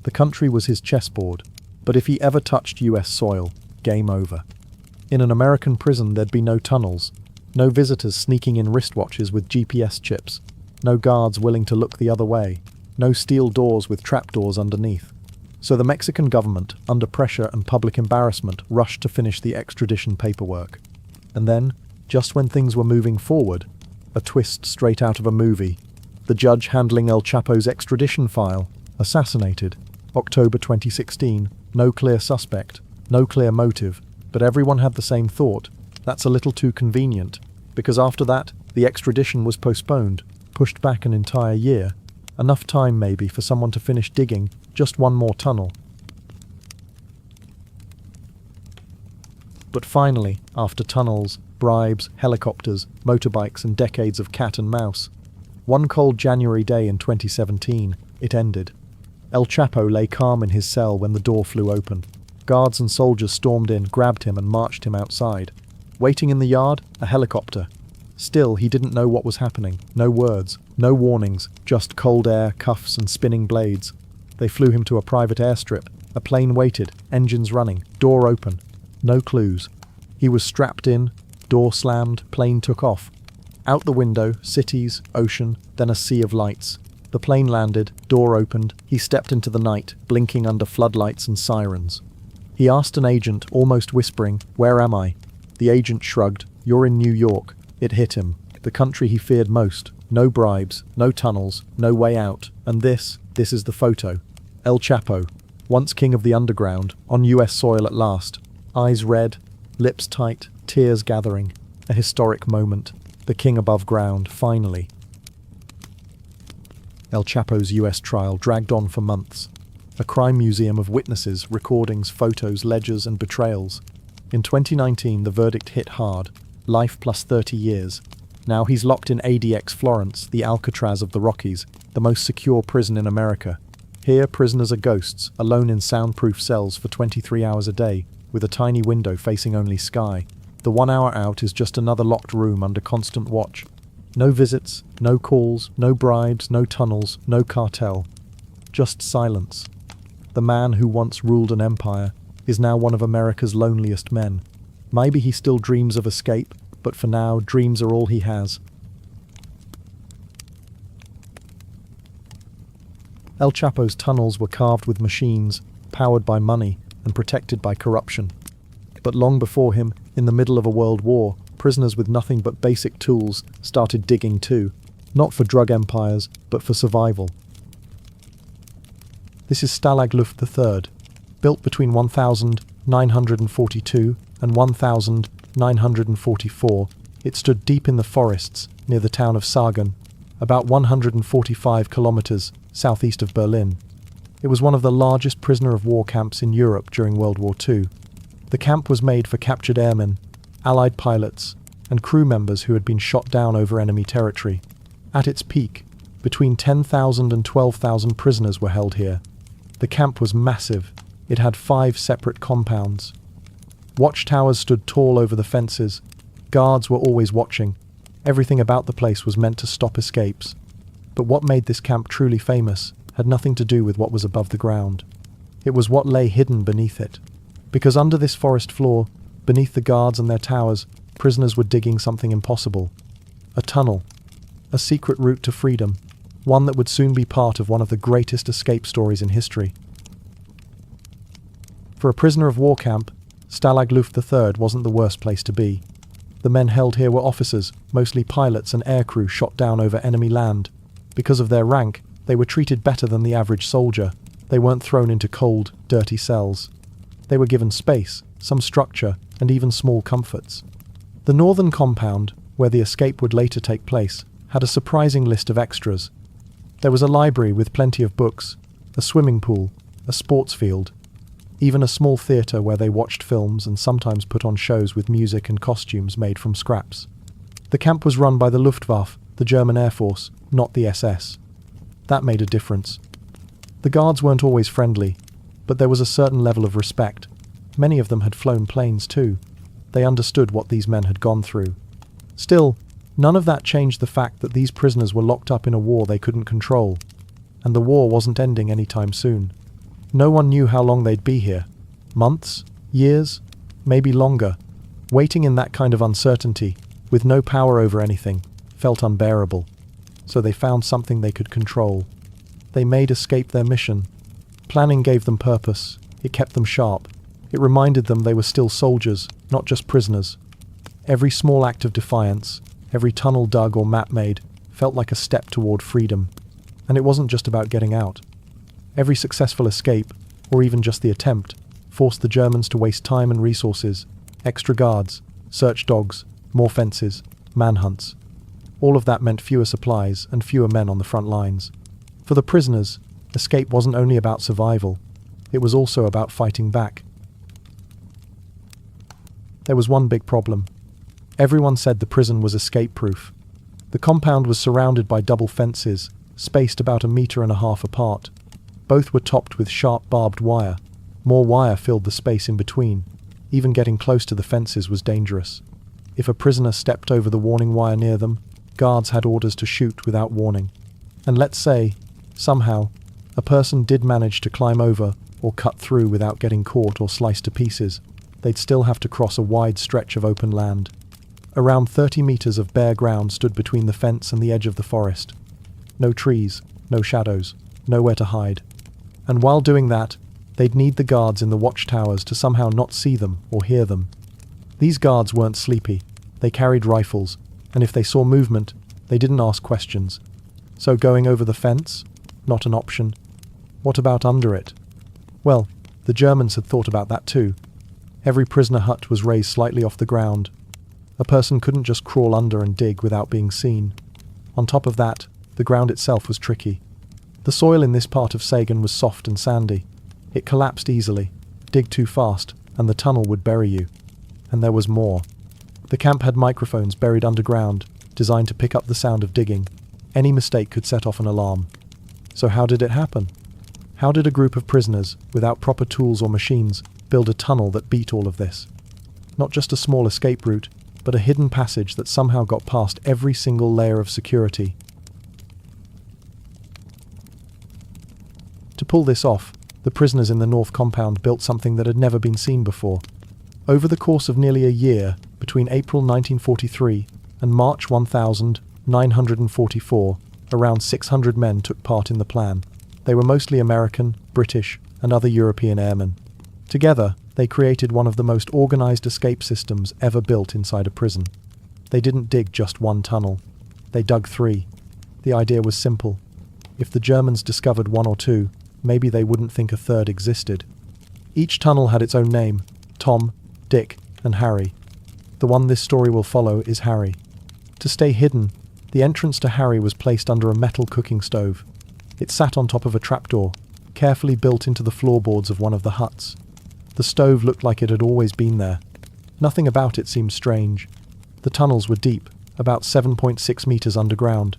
The country was his chessboard, but if he ever touched US soil, game over. In an American prison there'd be no tunnels, no visitors sneaking in wristwatches with GPS chips, no guards willing to look the other way, no steel doors with trapdoors underneath. So the Mexican government, under pressure and public embarrassment, rushed to finish the extradition paperwork. And then, just when things were moving forward, a twist straight out of a movie. The judge handling El Chapo's extradition file, assassinated. October 2016, no clear suspect, no clear motive, but everyone had the same thought. That's a little too convenient, because after that, the extradition was postponed, pushed back an entire year. Enough time maybe for someone to finish digging just one more tunnel. But finally, after tunnels, bribes, helicopters, motorbikes and decades of cat and mouse, one cold January day in 2017, it ended. El Chapo lay calm in his cell when the door flew open. Guards and soldiers stormed in, grabbed him and marched him outside. Waiting in the yard, a helicopter. Still, he didn't know what was happening. No words, no warnings, just cold air, cuffs and spinning blades. They flew him to a private airstrip. A plane waited, engines running, door open. No clues. He was strapped in, door slammed, plane took off. Out the window, cities, ocean, then a sea of lights. The plane landed, door opened, he stepped into the night, blinking under floodlights and sirens. He asked an agent, almost whispering, "Where am I?" The agent shrugged, "You're in New York." It hit him. The country he feared most. No bribes, no tunnels, no way out. And this is the photo. El Chapo, once king of the underground, on US soil at last. Eyes red, lips tight, tears gathering. A historic moment. The king above ground, finally. El Chapo's US trial dragged on for months. A crime museum of witnesses, recordings, photos, ledgers and betrayals. In 2019, the verdict hit hard. Life plus 30 years. Now he's locked in ADX Florence, the Alcatraz of the Rockies, the most secure prison in America. Here, prisoners are ghosts, alone in soundproof cells for 23 hours a day, with a tiny window facing only sky. The 1 hour out is just another locked room under constant watch. No visits, no calls, no bribes, no tunnels, no cartel. Just silence. The man who once ruled an empire is now one of America's loneliest men. Maybe he still dreams of escape, but for now, dreams are all he has. El Chapo's tunnels were carved with machines, powered by money, and protected by corruption. But long before him, in the middle of a world war, prisoners with nothing but basic tools started digging too, not for drug empires, but for survival. This is Stalag Luft III, built between 1942 and 1944. It stood deep in the forests near the town of Sagan, about 145 kilometers southeast of Berlin. It was one of the largest prisoner of war camps in Europe during World War II. The camp was made for captured airmen, Allied pilots, and crew members who had been shot down over enemy territory. At its peak, between 10,000 and 12,000 prisoners were held here. The camp was massive. It had 5 separate compounds. Watchtowers stood tall over the fences. Guards were always watching. Everything about the place was meant to stop escapes. But what made this camp truly famous had nothing to do with what was above the ground. It was what lay hidden beneath it. Because under this forest floor, beneath the guards and their towers, prisoners were digging something impossible. A tunnel. A secret route to freedom. One that would soon be part of one of the greatest escape stories in history. For a prisoner of war camp, Stalag Luft III wasn't the worst place to be. The men held here were officers, mostly pilots and aircrew shot down over enemy land. Because of their rank, they were treated better than the average soldier. They weren't thrown into cold, dirty cells. They were given space, some structure, and even small comforts. The northern compound, where the escape would later take place, had a surprising list of extras. There was a library with plenty of books, a swimming pool, a sports field, even a small theatre where they watched films and sometimes put on shows with music and costumes made from scraps. The camp was run by the Luftwaffe, the German Air Force, not the SS. That made a difference. The guards weren't always friendly, but there was a certain level of respect. Many of them had flown planes too. They understood what these men had gone through. Still, none of that changed the fact that these prisoners were locked up in a war they couldn't control. And the war wasn't ending anytime soon. No one knew how long they'd be here. Months? Years? Maybe longer. Waiting in that kind of uncertainty, with no power over anything, felt unbearable. So they found something they could control. They made escape their mission. Planning gave them purpose. It kept them sharp. It reminded them they were still soldiers, not just prisoners. Every small act of defiance, every tunnel dug or map made, felt like a step toward freedom. And it wasn't just about getting out. Every successful escape, or even just the attempt, forced the Germans to waste time and resources, extra guards, search dogs, more fences, manhunts. All of that meant fewer supplies and fewer men on the front lines. For the prisoners, escape wasn't only about survival, it was also about fighting back. There was one big problem. Everyone said the prison was escape-proof. The compound was surrounded by double fences, spaced about 1.5 meters apart. Both were topped with sharp barbed wire. More wire filled the space in between. Even getting close to the fences was dangerous. If a prisoner stepped over the warning wire near them, guards had orders to shoot without warning. And let's say, somehow, a person did manage to climb over or cut through without getting caught or sliced to pieces, they'd still have to cross a wide stretch of open land. Around 30 meters of bare ground stood between the fence and the edge of the forest. No trees, no shadows, nowhere to hide. And while doing that, they'd need the guards in the watchtowers to somehow not see them or hear them. These guards weren't sleepy. They carried rifles, and if they saw movement, they didn't ask questions. So going over the fence? Not an option. What about under it? Well, the Germans had thought about that too. Every prisoner hut was raised slightly off the ground. A person couldn't just crawl under and dig without being seen. On top of that, the ground itself was tricky. The soil in this part of Sagan was soft and sandy. It collapsed easily. Dig too fast, and the tunnel would bury you. And there was more. The camp had microphones buried underground, designed to pick up the sound of digging. Any mistake could set off an alarm. So how did it happen? How did a group of prisoners, without proper tools or machines, build a tunnel that beat all of this? Not just a small escape route, but a hidden passage that somehow got past every single layer of security. To pull this off, the prisoners in the North Compound built something that had never been seen before. Over the course of nearly a year, between April 1943 and March 1944, around 600 men took part in the plan. They were mostly American, British, and other European airmen. Together, they created one of the most organized escape systems ever built inside a prison. They didn't dig just one tunnel. They dug 3. The idea was simple. If the Germans discovered 1 or 2, maybe they wouldn't think a third existed. Each tunnel had its own name: Tom, Dick, and Harry. The one this story will follow is Harry. To stay hidden, the entrance to Harry was placed under a metal cooking stove. It sat on top of a trapdoor, carefully built into the floorboards of one of the huts. The stove looked like it had always been there. Nothing about it seemed strange. The tunnels were deep, about 7.6 meters underground.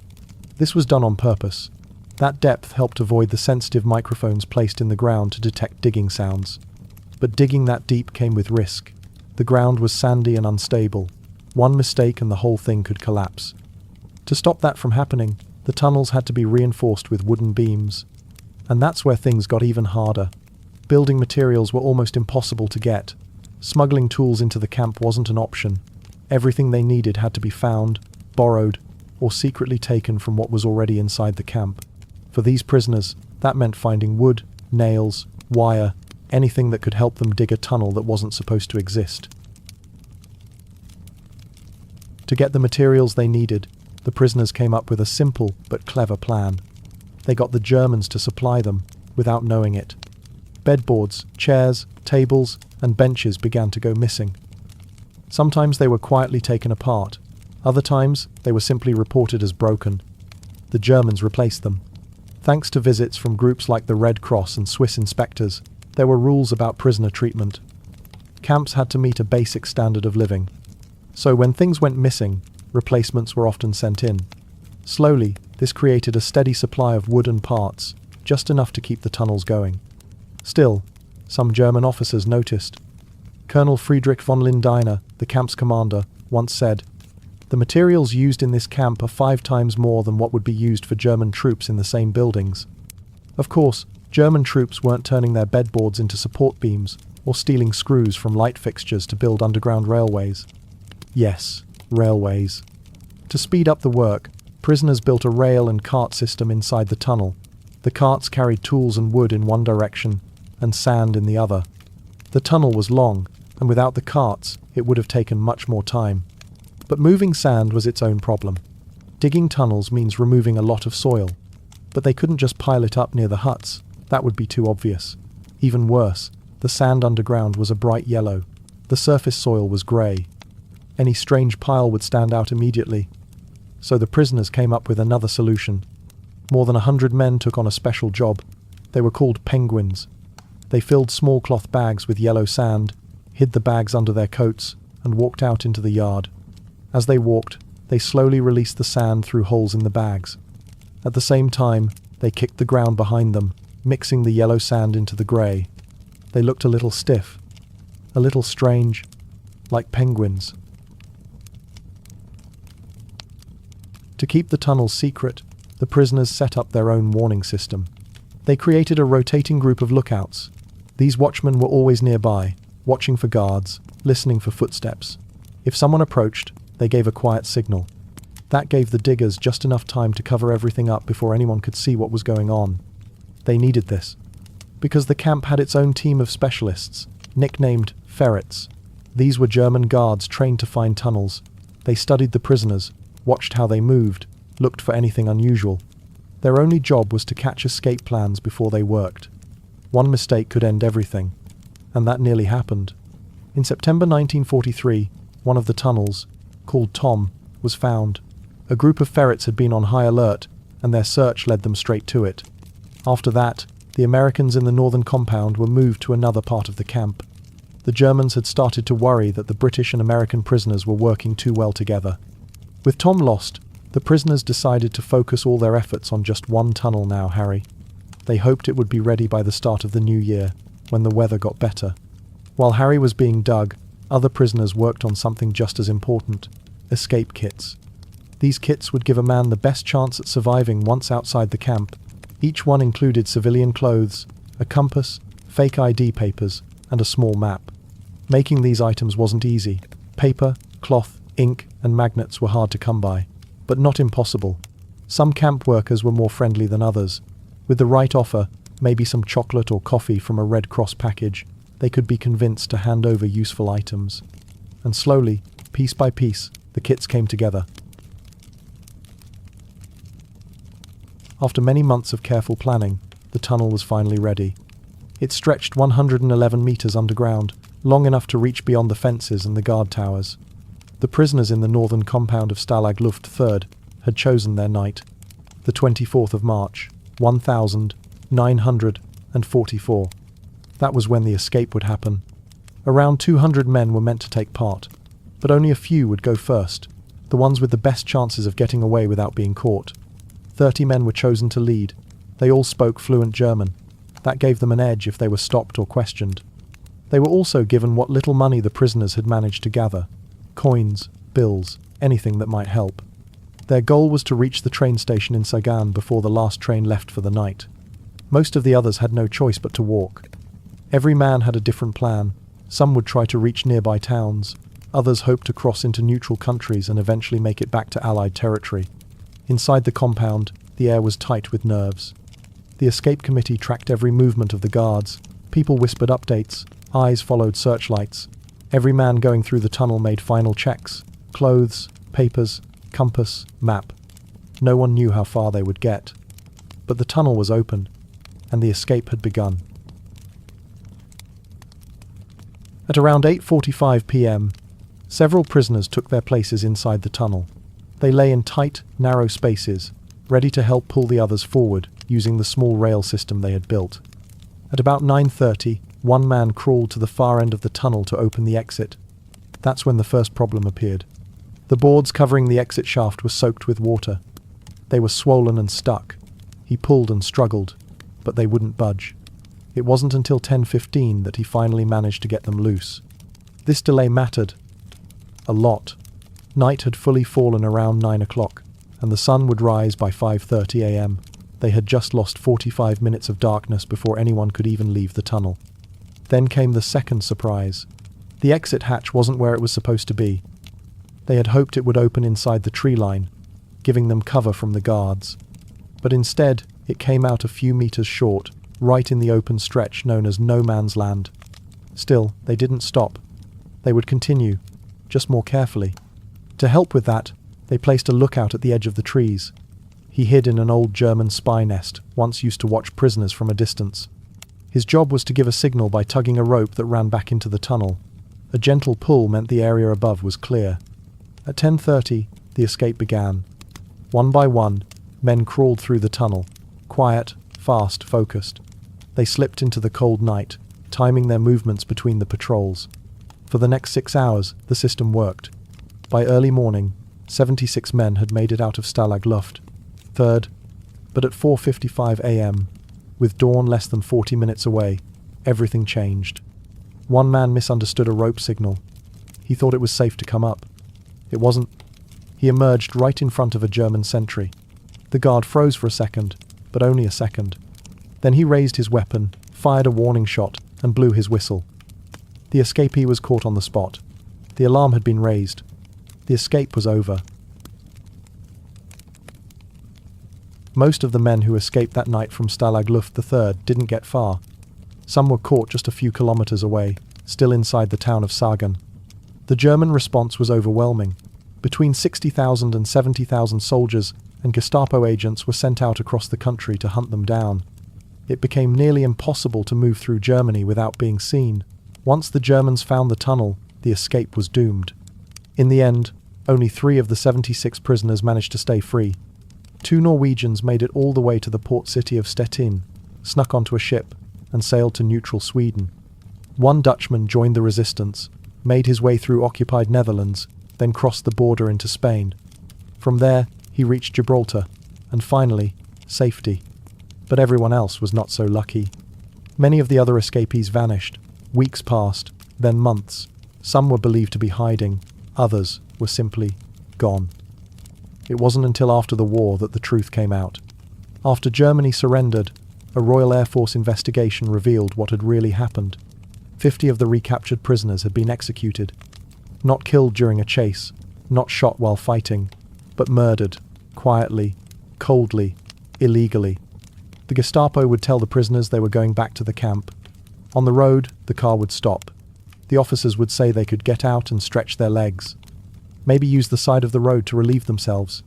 This was done on purpose. That depth helped avoid the sensitive microphones placed in the ground to detect digging sounds. But digging that deep came with risk. The ground was sandy and unstable. One mistake and the whole thing could collapse. To stop that from happening, the tunnels had to be reinforced with wooden beams. And that's where things got even harder. Building materials were almost impossible to get. Smuggling tools into the camp wasn't an option. Everything they needed had to be found, borrowed, or secretly taken from what was already inside the camp. For these prisoners, that meant finding wood, nails, wire, anything that could help them dig a tunnel that wasn't supposed to exist. To get the materials they needed, the prisoners came up with a simple but clever plan. They got the Germans to supply them, without knowing it. Bedboards, chairs, tables, and benches began to go missing. Sometimes they were quietly taken apart. Other times, they were simply reported as broken. The Germans replaced them. Thanks to visits from groups like the Red Cross and Swiss inspectors, there were rules about prisoner treatment. Camps had to meet a basic standard of living. So when things went missing, replacements were often sent in. Slowly, this created a steady supply of wood and parts, just enough to keep the tunnels going. Still, some German officers noticed. Colonel Friedrich von Lindeiner, the camp's commander, once said, "The materials used in this camp are 5 times more than what would be used for German troops in the same buildings." Of course, German troops weren't turning their bedboards into support beams or stealing screws from light fixtures to build underground railways. Yes, railways. To speed up the work, prisoners built a rail and cart system inside the tunnel. The carts carried tools and wood in one direction and sand in the other. The tunnel was long, and without the carts, it would have taken much more time. But moving sand was its own problem. Digging tunnels means removing a lot of soil. But they couldn't just pile it up near the huts. That would be too obvious. Even worse, the sand underground was a bright yellow. The surface soil was grey. Any strange pile would stand out immediately. So the prisoners came up with another solution. More than 100 men took on a special job. They were called penguins. They filled small cloth bags with yellow sand, hid the bags under their coats, and walked out into the yard. As they walked, they slowly released the sand through holes in the bags. At the same time, they kicked the ground behind them, mixing the yellow sand into the grey. They looked a little stiff, a little strange, like penguins. To keep the tunnels secret, the prisoners set up their own warning system. They created a rotating group of lookouts. These watchmen were always nearby, watching for guards, listening for footsteps. If someone approached, they gave a quiet signal. That gave the diggers just enough time to cover everything up before anyone could see what was going on. They needed this, because the camp had its own team of specialists, nicknamed ferrets. These were German guards trained to find tunnels. They studied the prisoners, watched how they moved, looked for anything unusual. Their only job was to catch escape plans before they worked. One mistake could end everything, and that nearly happened. In September 1943, one of the tunnels, called Tom, was found. A group of ferrets had been on high alert, and their search led them straight to it. After that, the Americans in the northern compound were moved to another part of the camp. The Germans had started to worry that the British and American prisoners were working too well together. With Tom lost, the prisoners decided to focus all their efforts on just one tunnel now, Harry. They hoped it would be ready by the start of the new year, when the weather got better. While Harry was being dug, other prisoners worked on something just as important: escape kits. These kits would give a man the best chance at surviving once outside the camp. Each one included civilian clothes, a compass, fake ID papers, and a small map. Making these items wasn't easy. Paper, cloth, ink, and magnets were hard to come by, but not impossible. Some camp workers were more friendly than others. With the right offer, maybe some chocolate or coffee from a Red Cross package, they could be convinced to hand over useful items. And slowly, piece by piece, the kits came together. After many months of careful planning, the tunnel was finally ready. It stretched 111 meters underground, long enough to reach beyond the fences and the guard towers. The prisoners in the northern compound of Stalag Luft 3rd had chosen their night, the 24th of March, 1944. That was when the escape would happen. Around 200 men were meant to take part, but only a few would go first, the ones with the best chances of getting away without being caught. 30 men were chosen to lead, They all spoke fluent German. That gave them an edge if they were stopped or questioned. They were also given what little money the prisoners had managed to gather. Coins, bills, anything that might help. Their goal was to reach the train station in Sagan before the last train left for the night. Most of the others had no choice but to walk. Every man had a different plan. Some would try to reach nearby towns. Others hoped to cross into neutral countries and eventually make it back to Allied territory. Inside the compound, the air was tight with nerves. The escape committee tracked every movement of the guards. People whispered updates. Eyes followed searchlights. Every man going through the tunnel made final checks. Clothes, papers, compass, map. No one knew how far they would get. But the tunnel was open, and the escape had begun. At around 8:45 p.m., several prisoners took their places inside the tunnel. They lay in tight, narrow spaces, ready to help pull the others forward using the small rail system they had built. At about 9:30, one man crawled to the far end of the tunnel to open the exit. That's when the first problem appeared. The boards covering the exit shaft were soaked with water. They were swollen and stuck. He pulled and struggled, but they wouldn't budge. It wasn't until 10:15 that he finally managed to get them loose. This delay mattered a lot. Night had fully fallen around 9 o'clock, and the sun would rise by 5:30 a.m. They had just lost 45 minutes of darkness before anyone could even leave the tunnel. Then came the second surprise. The exit hatch wasn't where it was supposed to be. They had hoped it would open inside the tree line, giving them cover from the guards. But instead, it came out a few meters short, right in the open stretch known as no man's land. Still, they didn't stop. They would continue, just more carefully. To help with that, they placed a lookout at the edge of the trees. He hid in an old German spy nest, once used to watch prisoners from a distance. His job was to give a signal by tugging a rope that ran back into the tunnel. A gentle pull meant the area above was clear. At 10:30, the escape began. One by one, men crawled through the tunnel, quiet, fast, focused. They slipped into the cold night, timing their movements between the patrols. For the next 6 hours, the system worked. By early morning, 76 men had made it out of Stalag Luft. Third, but at 4:55 a.m., with dawn less than 40 minutes away, everything changed. One man misunderstood a rope signal. He thought it was safe to come up. It wasn't. He emerged right in front of a German sentry. The guard froze for a second, but only a second. Then he raised his weapon, fired a warning shot, and blew his whistle. The escapee was caught on the spot. The alarm had been raised. The escape was over. Most of the men who escaped that night from Stalag Luft III didn't get far. Some were caught just a few kilometers away, still inside the town of Sagan. The German response was overwhelming. Between 60,000 and 70,000 soldiers and Gestapo agents were sent out across the country to hunt them down. It became nearly impossible to move through Germany without being seen. Once the Germans found the tunnel, the escape was doomed. In the end, only 3 of the 76 prisoners managed to stay free. 2 Norwegians made it all the way to the port city of Stettin, snuck onto a ship, and sailed to neutral Sweden. 1 Dutchman joined the resistance, made his way through occupied Netherlands, then crossed the border into Spain. From there, he reached Gibraltar, and finally, safety. But everyone else was not so lucky. Many of the other escapees vanished. Weeks passed, then months. Some were believed to be hiding, others were simply gone. It wasn't until after the war that the truth came out. After Germany surrendered, a Royal Air Force investigation revealed what had really happened. 50 of the recaptured prisoners had been executed. Not killed during a chase, not shot while fighting, but murdered, quietly, coldly, illegally. The Gestapo would tell the prisoners they were going back to the camp. On the road, the car would stop. The officers would say they could get out and stretch their legs. Maybe use the side of the road to relieve themselves.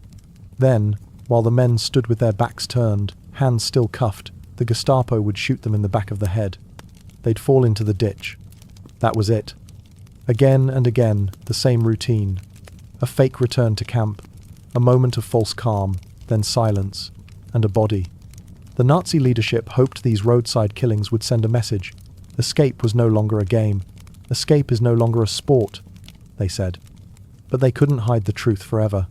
Then, while the men stood with their backs turned, hands still cuffed, the Gestapo would shoot them in the back of the head. They'd fall into the ditch. That was it. Again and again, the same routine. A fake return to camp, a moment of false calm, then silence, and a body. The Nazi leadership hoped these roadside killings would send a message. Escape was no longer a game. Escape is no longer a sport, they said. But they couldn't hide the truth forever.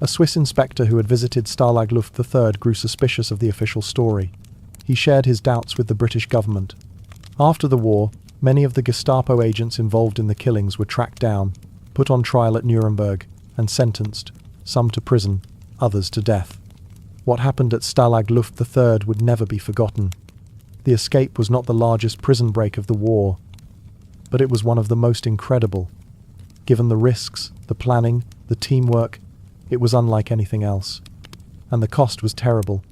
A Swiss inspector who had visited Stalag Luft III grew suspicious of the official story. He shared his doubts with the British government. After the war, many of the Gestapo agents involved in the killings were tracked down, put on trial at Nuremberg, and sentenced, some to prison, others to death. What happened at Stalag Luft III would never be forgotten. The escape was not the largest prison break of the war, but it was one of the most incredible. Given the risks, the planning, the teamwork, it was unlike anything else. And the cost was terrible.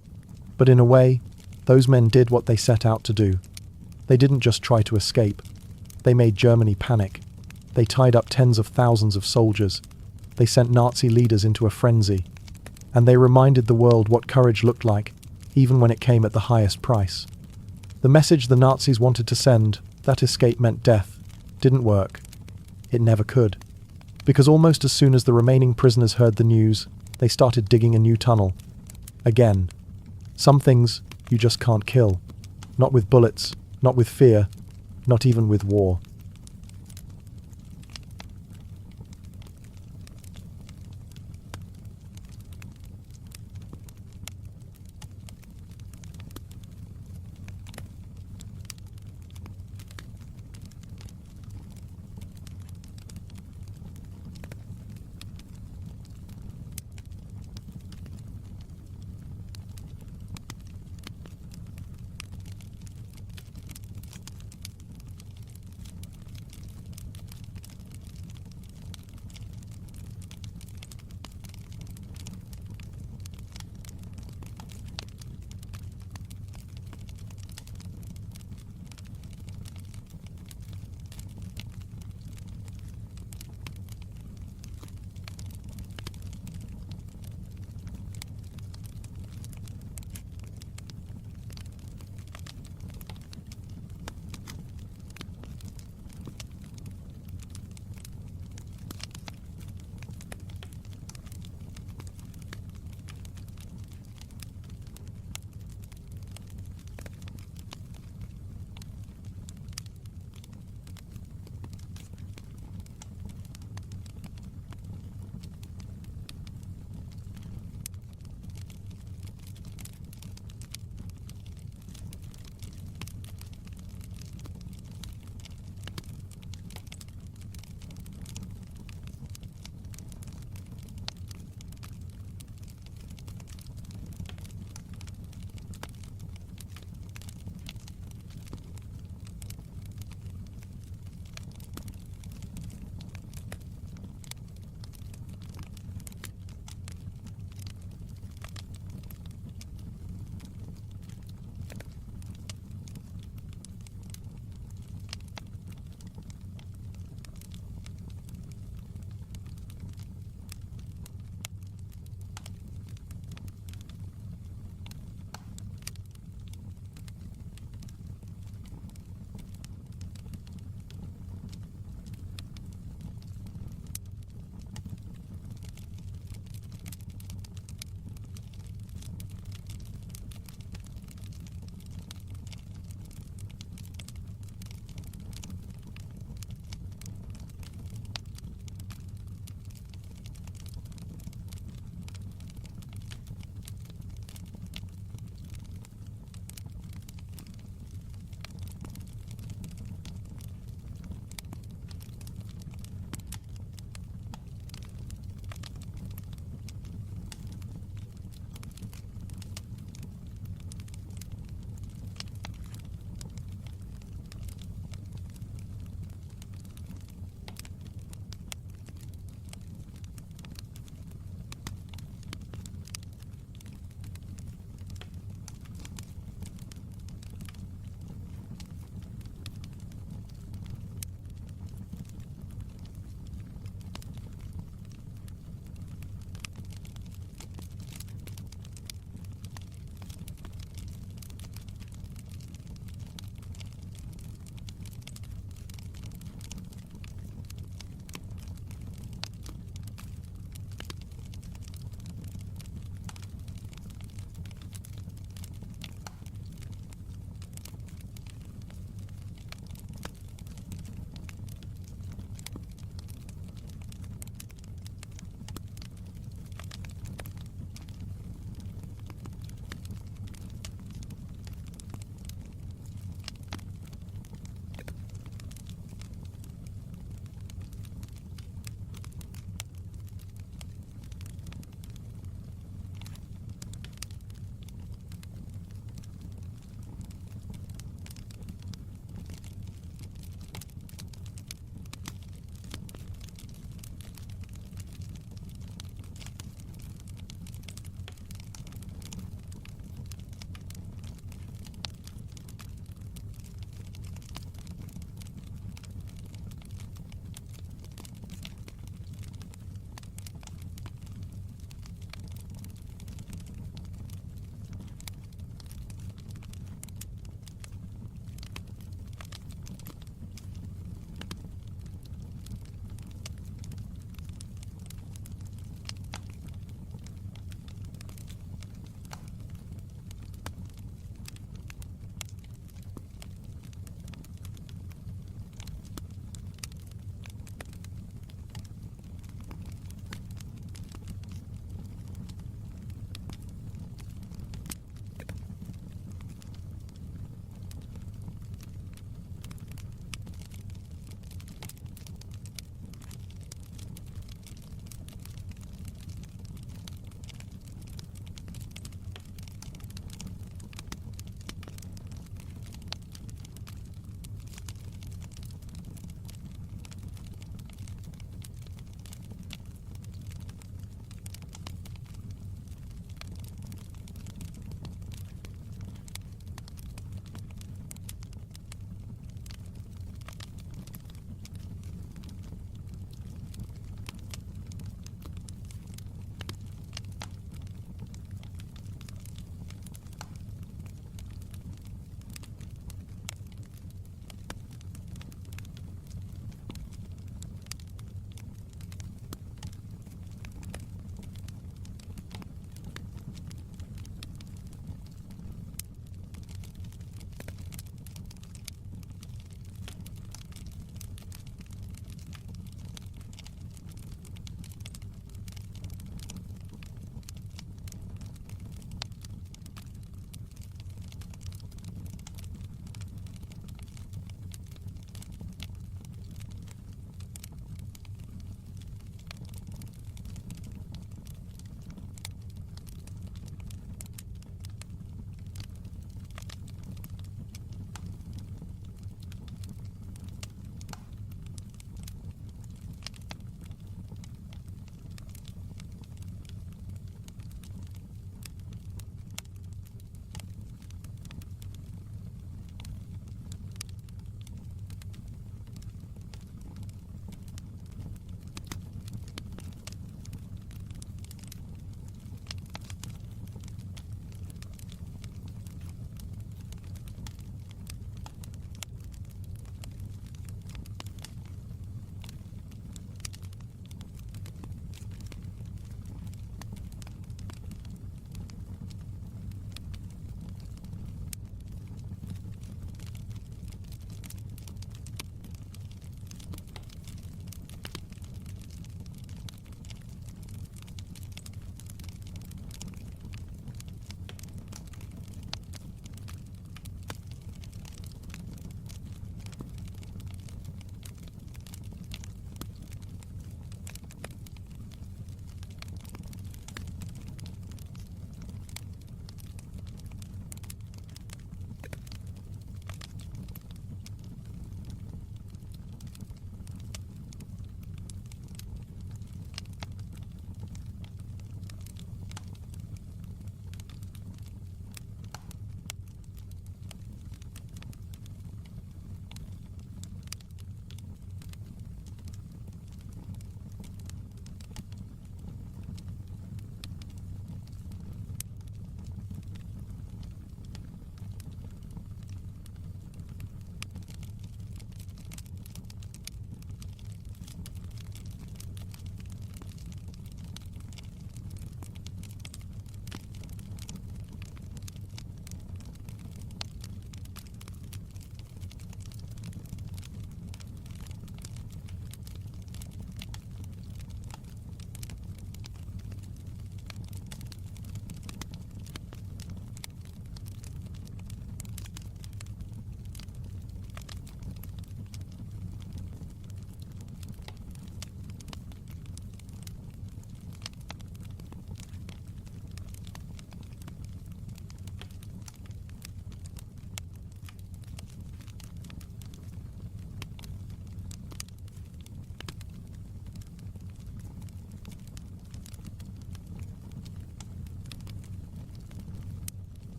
But in a way, those men did what they set out to do. They didn't just try to escape. They made Germany panic. They tied up tens of thousands of soldiers. They sent Nazi leaders into a frenzy. And they reminded the world what courage looked like, even when it came at the highest price. The message the Nazis wanted to send, that escape meant death, didn't work. It never could. Because almost as soon as the remaining prisoners heard the news, they started digging a new tunnel. Again. Some things you just can't kill. Not with bullets, not with fear, not even with war.